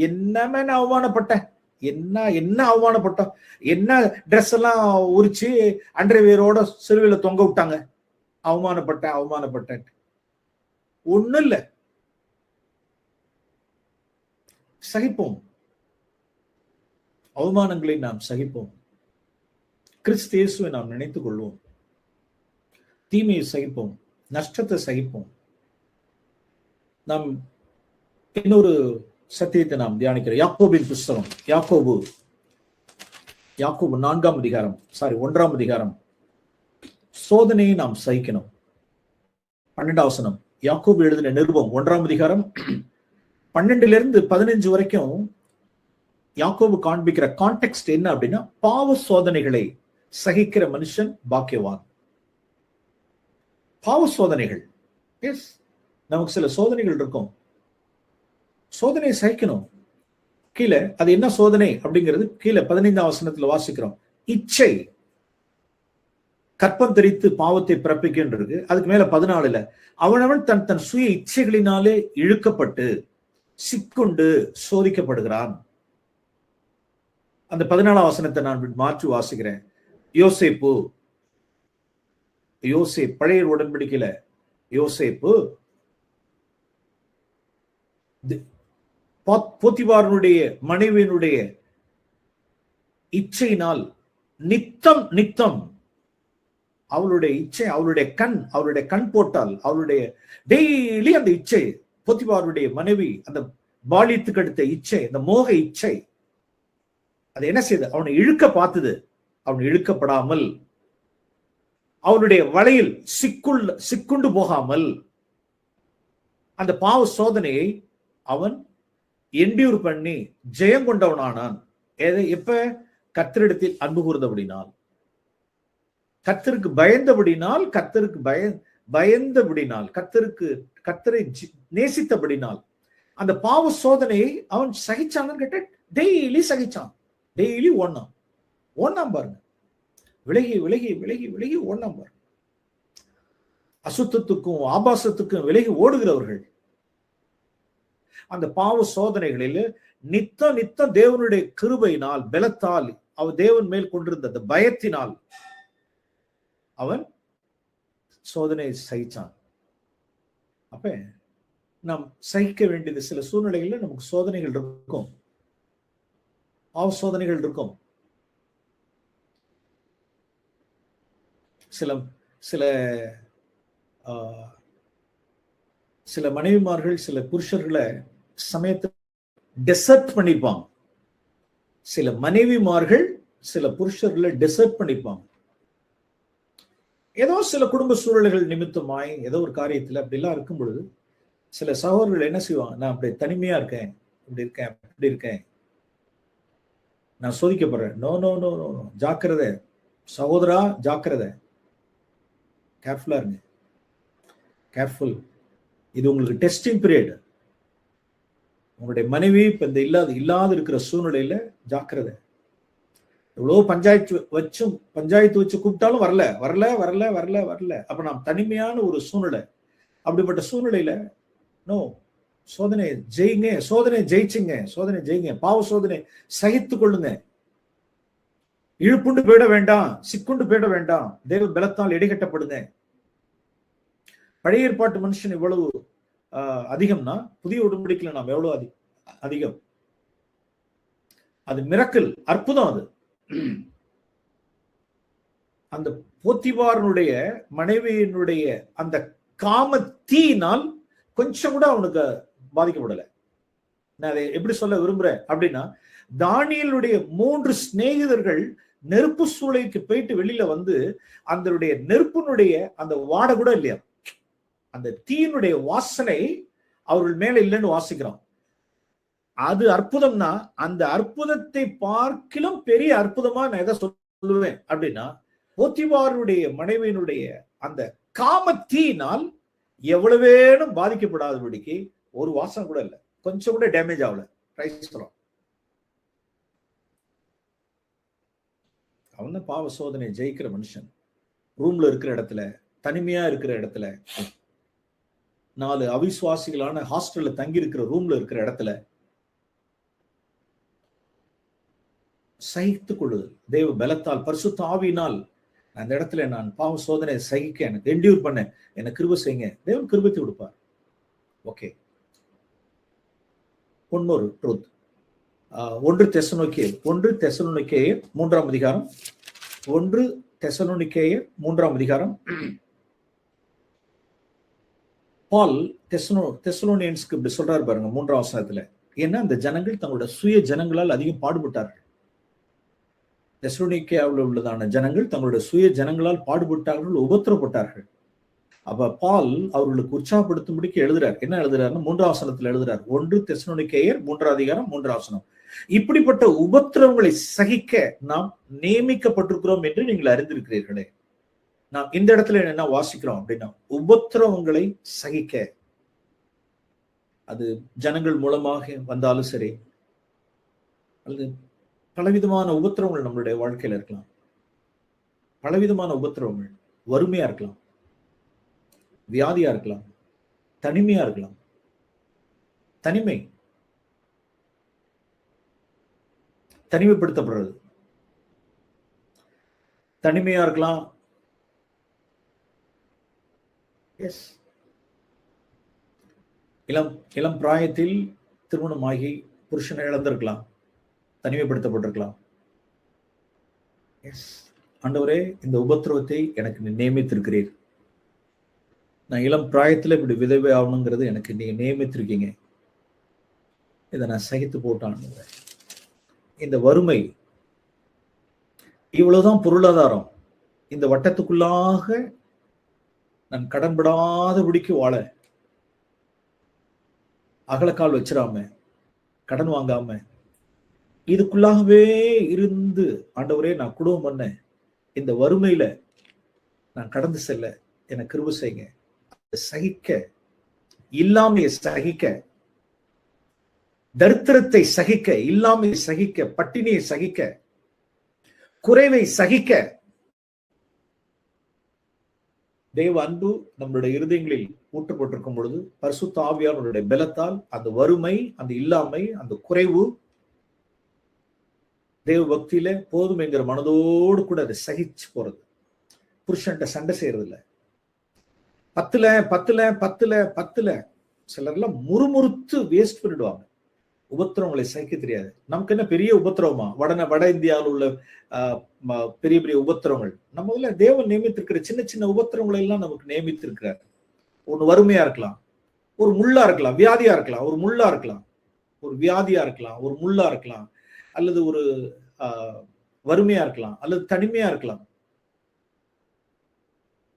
S1: என்னமே நான் அவமானப்பட்டேன். என்ன அவமானப்பட்டோம்? என்ன ட்ரெஸ் எல்லாம் உரிச்சு அண்டர்வேரோட சிறுவில தொங்க விட்டாங்க. அவமானப்பட்டேன். ஒண்ணு இல்ல, சகிப்போம். அவமானங்களை நாம் சகிப்போம். கிறிஸ்து இயேசுவை நாம் நினைத்துக் கொள்வோம். தீமையை சகிப்போம், நஷ்டத்தை சகிப்போம். நாம் இன்னொரு சத்தியத்தை நாம் தியானிக்கிறோம். யாக்கோபின் புஸ்தகம், யாக்கோபு 4ஆம் அதிகாரம், 1ஆம் அதிகாரம். சோதனையை நாம் சகிக்கணும். 12ஆம் வசனம், யாக்கோபு எழுதின நிருபம் 1ஆம் அதிகாரம் 12 15 வரைக்கும் யாக்கோபு காண்பிக்கிற கான்டெக்ஸ்ட் என்ன அப்படின்னா, பாவ சோதனைகளை சகிக்கிற மனுஷன் பாக்கியவான். பாவ சோதனைகள், எஸ், நமக்கு சில சோதனைகள் இருக்கும். சோதனையை சகிக்கணும். கீழே அது என்ன சோதனை அப்படிங்கிறது கீழே 15ஆம் வசனத்துல வாசிக்கிறோம். இச்சை, கற்பம் தெரித்து பாவத்தை பிறப்பிக்கின்றது. அதுக்கு மேல 14ல அவனவன் தன் சுய இச்சைகளினாலே இழுக்கப்பட்டு சிக்குண்டு சோதிக்கப்படுகிறான். அந்த 14ஆம் வசனத்தை நான் மாற்றி வாசிக்கிறேன். யோசேப்பு, பழைய உடன்படிக்கையில யோசேப்பு போத்திபாரனுடைய மனைவியினுடைய இச்சையினால் நித்தம் அவளுடைய இச்சை, அவருடைய கண் போட்டால் அவருடைய டெய்லி அந்த இச்சை, போத்திபாரனுடைய மனைவி அந்த பாலியத்துக்கு அடுத்த இச்சை, அந்த மோக இச்சை, அது என்ன செய்யுது? அவனை இழுக்க பார்த்தது. அவன் இழுக்கப்படாமல், அவனுடைய வலையில் சிக்குண்டு போகாமல் அந்த பாவ சோதனையை அவன் என்டியூர் பண்ணி ஜெயம் கொண்டவனானான். எப்ப? கர்த்தரிடத்தில் அன்பு கூர்ந்தபடினால், கர்த்தருக்கு பயந்தபடினால், கர்த்தரை நேசித்தபடினால் அந்த பாவ சோதனையை அவன் சகிச்சான்னு கேட்ட, டெய்லி சகிச்சான். டெய்லி ஓண்ணாம் பாருங்க. விலகி ஓண்ணாம் பாருங்க. அசுத்தத்துக்கும் ஆபாசத்துக்கும் விலகி ஓடுகிறவர்கள் அந்த பாவ சோதனைகளில் நித்தம் தேவனுடைய கிருபையினால், பலத்தால், அவர் தேவன் மேல் கொண்டிருந்த அந்த பயத்தினால் அவன் சோதனை சகிச்சான். அப்ப நாம் சகிக்க வேண்டியது சில சூழ்நிலைகளில் நமக்கு சோதனைகள் இருக்கும், பாவ சோதனைகள் இருக்கும். சில மனைவிமார்கள் சில புருஷர்களை சமயத்தை டெசர்ட் பண்ணிப்பாங்க. சில மனைவிமார்கள் சில புருஷர்களை டெசர்ட் பண்ணிப்பாங்க. ஏதோ சில குடும்ப சூழல்கள் நிமித்தமாய் ஏதோ ஒரு காரியத்துல அப்படிலாம் இருக்கும் பொழுது சில சகோதரர்கள் என்ன செய்வாங்க? நான் அப்படி தனிமையா இருக்கேன், இப்படி இருக்கேன், நான் சோதிக்கப்படுறேன். No no no no no, ஜாக்கிரதை சகோதரா, ஜாக்கிரதை, கேர்ஃபுல்லா இருங்க, கேர்ஃபுல். இது உங்களுக்கு டெஸ்டிங் பீரியட். உங்களுடைய மனைவி இப்ப இந்த இல்லாத இருக்கிற சூழ்நிலையில ஜாக்கிரதை. எவ்வளவு பஞ்சாயத்து வச்சு கூப்பிட்டாலும் வரல. அப்ப நாம் தனிமையான ஒரு சூழ்நிலை. அப்படிப்பட்ட சூழ்நிலையில நோ, சோதனை ஜெயிங்க, சோதனை ஜெயிச்சுங்க, பாவ சோதனை சகித்து கொள்ளுங்க. இழுப்புண்டு போயிட வேண்டாம், சிக்குண்டு போயிட வேண்டாம். தேவ பலத்தால் இடைகட்டப்படுங்க. பழைய ஏற்பாட்டு மனுஷன் இவ்வளவு அதிகம்னா புதிய உடன்படிக்கையில நாம் எவ்வளவு அதிகம். அது மிரக்கல், அற்புதம். அது அந்த போத்திபாரனுடைய மனைவியினுடைய அந்த காம தீயினால் கொஞ்சம் கூட அவனுக்கு பாதிக்கப்படலை. நான் அதை எப்படி சொல்ல விரும்புறேன் அப்படின்னா, தானியேலுடைய 3 சிநேகிதர்கள் நெருப்பு சூளைக்கு போயிட்டு வெளியில வந்து அந்த நெருப்பினுடைய அந்த வாடை கூட இல்லையா, அந்த தீயினுடைய வாசனை அவர்கள் மேல இல்லைன்னு வாசிக்கிறோம். அது அற்புதம்னா, அந்த அற்புதத்தை பார்க்கிலும் பெரிய அற்புதமா நான் எதை சொல்லுவேன் அப்படின்னா, போத்திபாருடைய மனைவியினுடைய அந்த காம தீயினால் எவ்வளவேனும் பாதிக்கப்படாதபடிக்கு ஒரு வாசனை கூட இல்லை, கொஞ்சம் கூட டேமேஜ் ஆகல. அவன் தான் பாவ சோதனை ஜெயிக்கிற மனுஷன். ரூம்ல இருக்கிற இடத்துல, தனிமையா இருக்கிற இடத்துல, 4 அவிசுவாசிகளான ஹாஸ்டல்ல தங்கி இருக்கிற ரூம்ல இருக்கிற இடத்துல சகித்துக் கொள்ளுதல், தேவ பலத்தால், பரிசுத்த ஆவியினால் அந்த இடத்துல நான் பாவ சோதனை சகிக்க, எனக்கு என்டியூர் பண்ண எனக்கு கிருபை செய்யுங்க, தேவன் கிருபைத்து கொடுப்பார். ஓகே, இன்னொரு ட்ரூத். 1 தெசலோனிக்கேயர் 3ஆம் அதிகாரம், 1 தெசலோனிக்கேயர் 3ஆம் அதிகாரம். பால் தெசலோனியன்ஸ்க்கு இப்படி சொல்றாரு பாருங்க 3ஆம் வசனத்துல. ஏன்னா அந்த ஜனங்கள் தங்களோட சுய ஜனங்களால் அதிகம் பாடுபட்டார்கள். தெசலோனிக்கேயாவில் உள்ளதான ஜனங்கள் தங்களுடைய சுய ஜனங்களால் பாடுபட்டார்கள், உபத்திரப்பட்டார்கள். அப்ப பால் அவர்களுக்கு உற்சாகப்படுத்தும்படிக்கு எழுதுறார். என்ன எழுதுறாருன்னா 3ஆம் வசனத்துல எழுதுறார். 1 தெசலோனிக்கேயர் 3ஆம் அதிகாரம் 3ஆம் வசனம். இப்படிப்பட்ட உபத்திரவங்களை சகிக்க நாம் நியமிக்கப்பட்டிருக்கிறோம் என்று நீங்கள் அறிந்திருக்கிறீர்களே. நாம் இந்த இடத்துல என்ன வாசிக்கிறோம் அப்படின்னா, உபத்திரவங்களை சகிக்க. அது ஜனங்கள் மூலமாக வந்தாலும் சரி, அல்லது பலவிதமான உபத்திரவங்கள் நம்மளுடைய வாழ்க்கையில இருக்கலாம். பலவிதமான உபத்திரவங்கள், வறுமையா இருக்கலாம், வியாதியா இருக்கலாம், தனிமையா இருக்கலாம். தனிமைப்படுத்தப்படுறது, தனிமையா இருக்கலாம். இளம் பிராயத்தில் திருமணமாகி புருஷனை இழந்திருக்கலாம், தனிமைப்படுத்தப்பட்டிருக்கலாம். ஆண்டவரே, இந்த உபத்திரவத்தை எனக்கு நியமித்திருக்கிறீர். நான் இளம் பிராயத்துல இப்படி விதவை ஆகணுங்கிறது எனக்கு நீங்க நியமித்திருக்கீங்க. இதை நான் சகித்து போட்டான். இந்த வறுமை, இவ்வளவுதான் பொருளாதாரம், இந்த வட்டத்துக்குள்ளாக நான் கடன்படாதபடிக்கு வாழ, அகலக்கால் வச்சிடாம, கடன் வாங்காம, இதுக்குள்ளாகவே இருந்து ஆண்டவரே நான் குடும்பம் பண்ண, இந்த வறுமையில நான் கடந்து செல்ல எனக்கு கிருபை செய்யுங்க. சகிக்க, இல்லாமையை சகிக்க, தரித்திரத்தை சகிக்க, இல்லாமையை சகிக்க, பட்டினியை சகிக்க, குறைவை சகிக்க. தேவ அன்பு நம்மளுடைய இருதயங்களில் ஊற்றப்பட்டிருக்கும் பொழுது பரிசுத்த ஆவியானவருடைய பலத்தால் அந்த வறுமை, அந்த இல்லாமை, அந்த குறைவு தேவ பக்தியில போதும் என்கிற மனதோடு கூட அதை சகிச்சு போறது. புருஷன்ட்ட சண்டை செய்யறது இல்லை. பத்துல சிலர்லாம் முறுமுறுத்து வேஸ்ட் பண்ணிடுவாங்க. உபத்திரவங்களை சகிக்க தெரியாது. நமக்கு என்ன பெரிய உபத்திரவமா? வட இந்தியாவில் உள்ள பெரிய பெரிய உபத்திரவங்கள் நம்ம தேவன் நியமித்திருக்கிற சின்ன சின்ன உபத்திரவங்களை எல்லாம் நமக்கு நியமித்திருக்கிறார். ஒண்ணு வறுமையா இருக்கலாம், ஒரு முள்ளா இருக்கலாம், வியாதியா இருக்கலாம், ஒரு முள்ளா இருக்கலாம், ஒரு வியாதியா இருக்கலாம், ஒரு முள்ளா இருக்கலாம், அல்லது ஒரு வறுமையா இருக்கலாம், அல்லது தனிமையா இருக்கலாம்.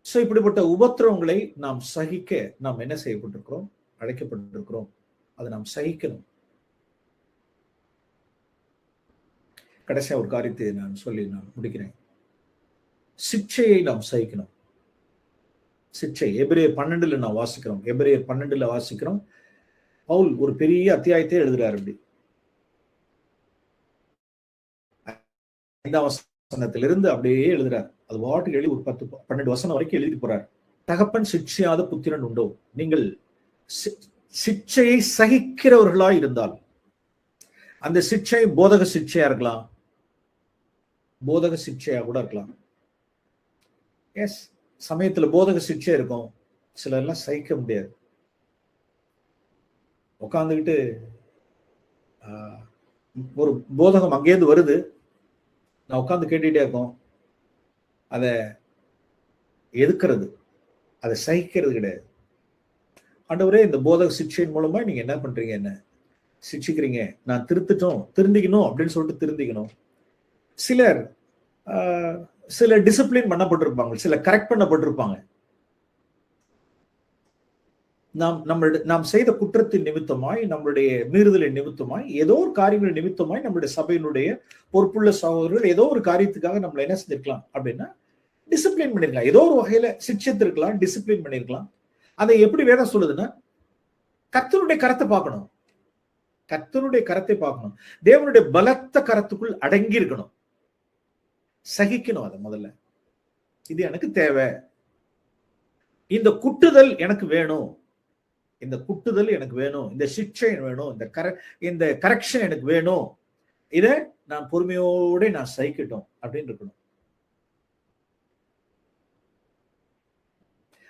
S1: சோ இப்படிப்பட்ட உபத்திரவங்களை நாம் சகிக்க நாம் என்ன செய்யப்பட்டிருக்கிறோம்? அழைக்கப்பட்டிருக்கிறோம். அதை நாம் சகிக்கணும். கடைசியா ஒரு காரியத்தை நான் சொல்லி நான் முடிக்கிறேன். சிக்ஷையை நாம் சகிக்கணும். சிக்ஷை எபிரேயர் 12 நாம் வாசிக்கிறோம். எபிரேயர் 12 வாசிக்கிறோம். பவுல் ஒரு பெரிய அத்தியாயத்தை எழுதுறாரு. அப்படி 5ஆம் வசனத்திலிருந்து அப்படியே எழுதுறாரு. அது வாட்டுக்கு எழுதி ஒரு 10-12 வசனம் வரைக்கும் எழுதி போறாரு. தகப்பன் சிக்ஷையாத புத்திரன் உண்டோ? நீங்கள் சிக்ஷையை சகிக்கிறவர்களா இருந்தால், அந்த சிக்ஷை போதக சிக்ஷையா இருக்கலாம், போதக சிக்ஷையா கூட இருக்கலாம். எஸ், சமயத்துல போதக சிக்ஷை இருக்கும், சிலர்லாம் சகிக்க முடியாது. உட்காந்துக்கிட்டு ஒரு போதகம் அங்கேயிருந்து வருது, நான் உட்காந்து கேட்டுக்கிட்டே இருக்கோம், அதை எதுக்கிறது, அதை சகிக்கிறது கிடையாது. ஆண்டவரே இந்த போதக சிக்ஷையின் மூலமா நீங்க என்ன பண்றீங்க, என்ன சிக்ஷிக்கிறீங்க, நான் திருந்திக்கணும் அப்படின்னு சொல்லிட்டு திருந்திக்கணும். சிலர் சில டிசிப்ளின் பண்ணப்பட்டிருப்பாங்க, சில கரெக்ட் பண்ணப்பட்டிருப்பாங்க. நாம் செய்த குற்றத்தின் நிமித்தமாய், நம்மளுடைய மீறுதலின் நிமித்தமாய், ஏதோ ஒரு காரியங்கள் நிமித்தமாய் நம்மளுடைய சபையினுடைய பொறுப்புள்ள சகோதரர்கள் ஏதோ ஒரு காரியத்துக்காக நம்மள என்ன செஞ்சிருக்கலாம் அப்படின்னா டிசிப்ளின் பண்ணிருக்கலாம், ஏதோ ஒரு வகையில சிக்ஷித்திருக்கலாம், டிசிப்ளின் பண்ணிருக்கலாம். அதை எப்படி வேதம் சொல்லுதுன்னா, கர்த்தருடைய கரத்தை பார்க்கணும், கர்த்தருடைய கரத்தை பார்க்கணும், தேவனுடைய பலத்த கரத்துக்குள் அடங்கி இருக்கணும், சகிக்கணும். அதை முதல்ல இது எனக்கு தேவை, இந்த குட்டுதல் எனக்கு வேணும், இந்த குட்டுதல் எனக்கு வேணும், இந்த சிக்ஷை வேணும், இந்த கரெக்ஷன் எனக்கு வேணும், இதை நான் பொறுமையோட நான் சகிக்கட்டும் அப்படின்னு இருக்கணும்.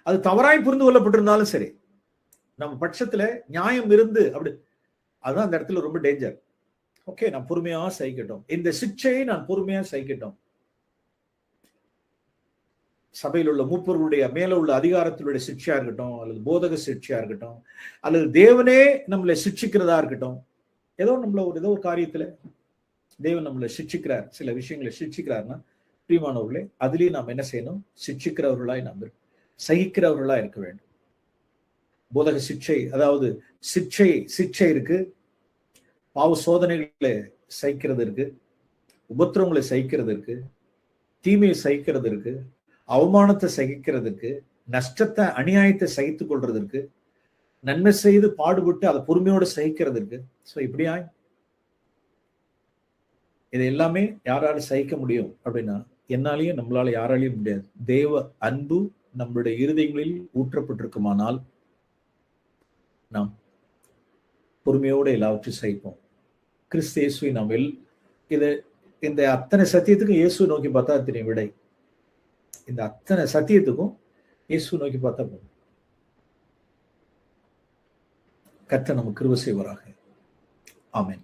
S1: அது தவறாய் புரிந்து கொள்ளப்பட்டிருந்தாலும் சரி, நம்ம பட்சத்துல நியாயம் இருந்து அப்படி, அதுதான் அந்த இடத்துல ரொம்ப டேஞ்சர். ஓகே, நான் பொறுமையா சகிக்கட்டும், இந்த சிக்ஷையை நான் பொறுமையா சகிக்கட்டும். சபையில் உள்ள மூப்பர்களுடைய மேல உள்ள அதிகாரத்தினுடைய சிக்ஷையா இருக்கட்டும், அல்லது போதக சிக்ஷையா இருக்கட்டும், அல்லது தேவனே நம்மளை சிக்ஷிக்கிறதா இருக்கட்டும், ஏதோ ஒரு காரியத்துல தேவன் நம்மளை சிக்ஷிக்கிறார், சில விஷயங்களை சிக்ஷிக்கிறார்னா, பிரியமானவர்களே, அதுலயும் நாம் என்ன செய்யணும், சிக்ஷிக்கிறவர்களாய் நாம் சகிக்கிறவர்களா இருக்க வேண்டும். போதக சிக்ஷை, அதாவது சிக்ஷை இருக்கு, பாவ சோதனைகளை சகிக்கிறது இருக்கு, உபத்திரவங்களை சகிக்கிறது இருக்கு, தீமையை சகிக்கிறது இருக்கு, அவமானத்தை சகிக்கிறதுக்கு, நஷ்டத்தை அநியாயத்தை சகித்துக் கொள்றதுக்கு, நன்மை செய்து பாடுபட்டு அதை பொறுமையோடு சகிக்கிறது இருக்கு. ஸோ இப்படியா இது எல்லாமே யாரால சகிக்க முடியும் அப்படின்னா, என்னாலையும் நம்மளால யாராலையும் முடியாது. தேவ அன்பு நம்மளுடைய இருதயங்களில் ஊற்றப்பட்டிருக்குமானால் நாம் பொறுமையோடு எல்லாவற்றையும் சகிப்போம். கிறிஸ்து இயேசுவை நாம் இந்த அத்தனை சத்தியத்துக்கும் இயேசு நோக்கி பார்த்தா தெரியும் விடை. இந்த அத்தனை சத்தியத்துக்கும் இயேசு நோக்கி பார்த்தா போதும். கர்த்தர் நமக்கு கிருபை செய்வாராக. ஆமென்.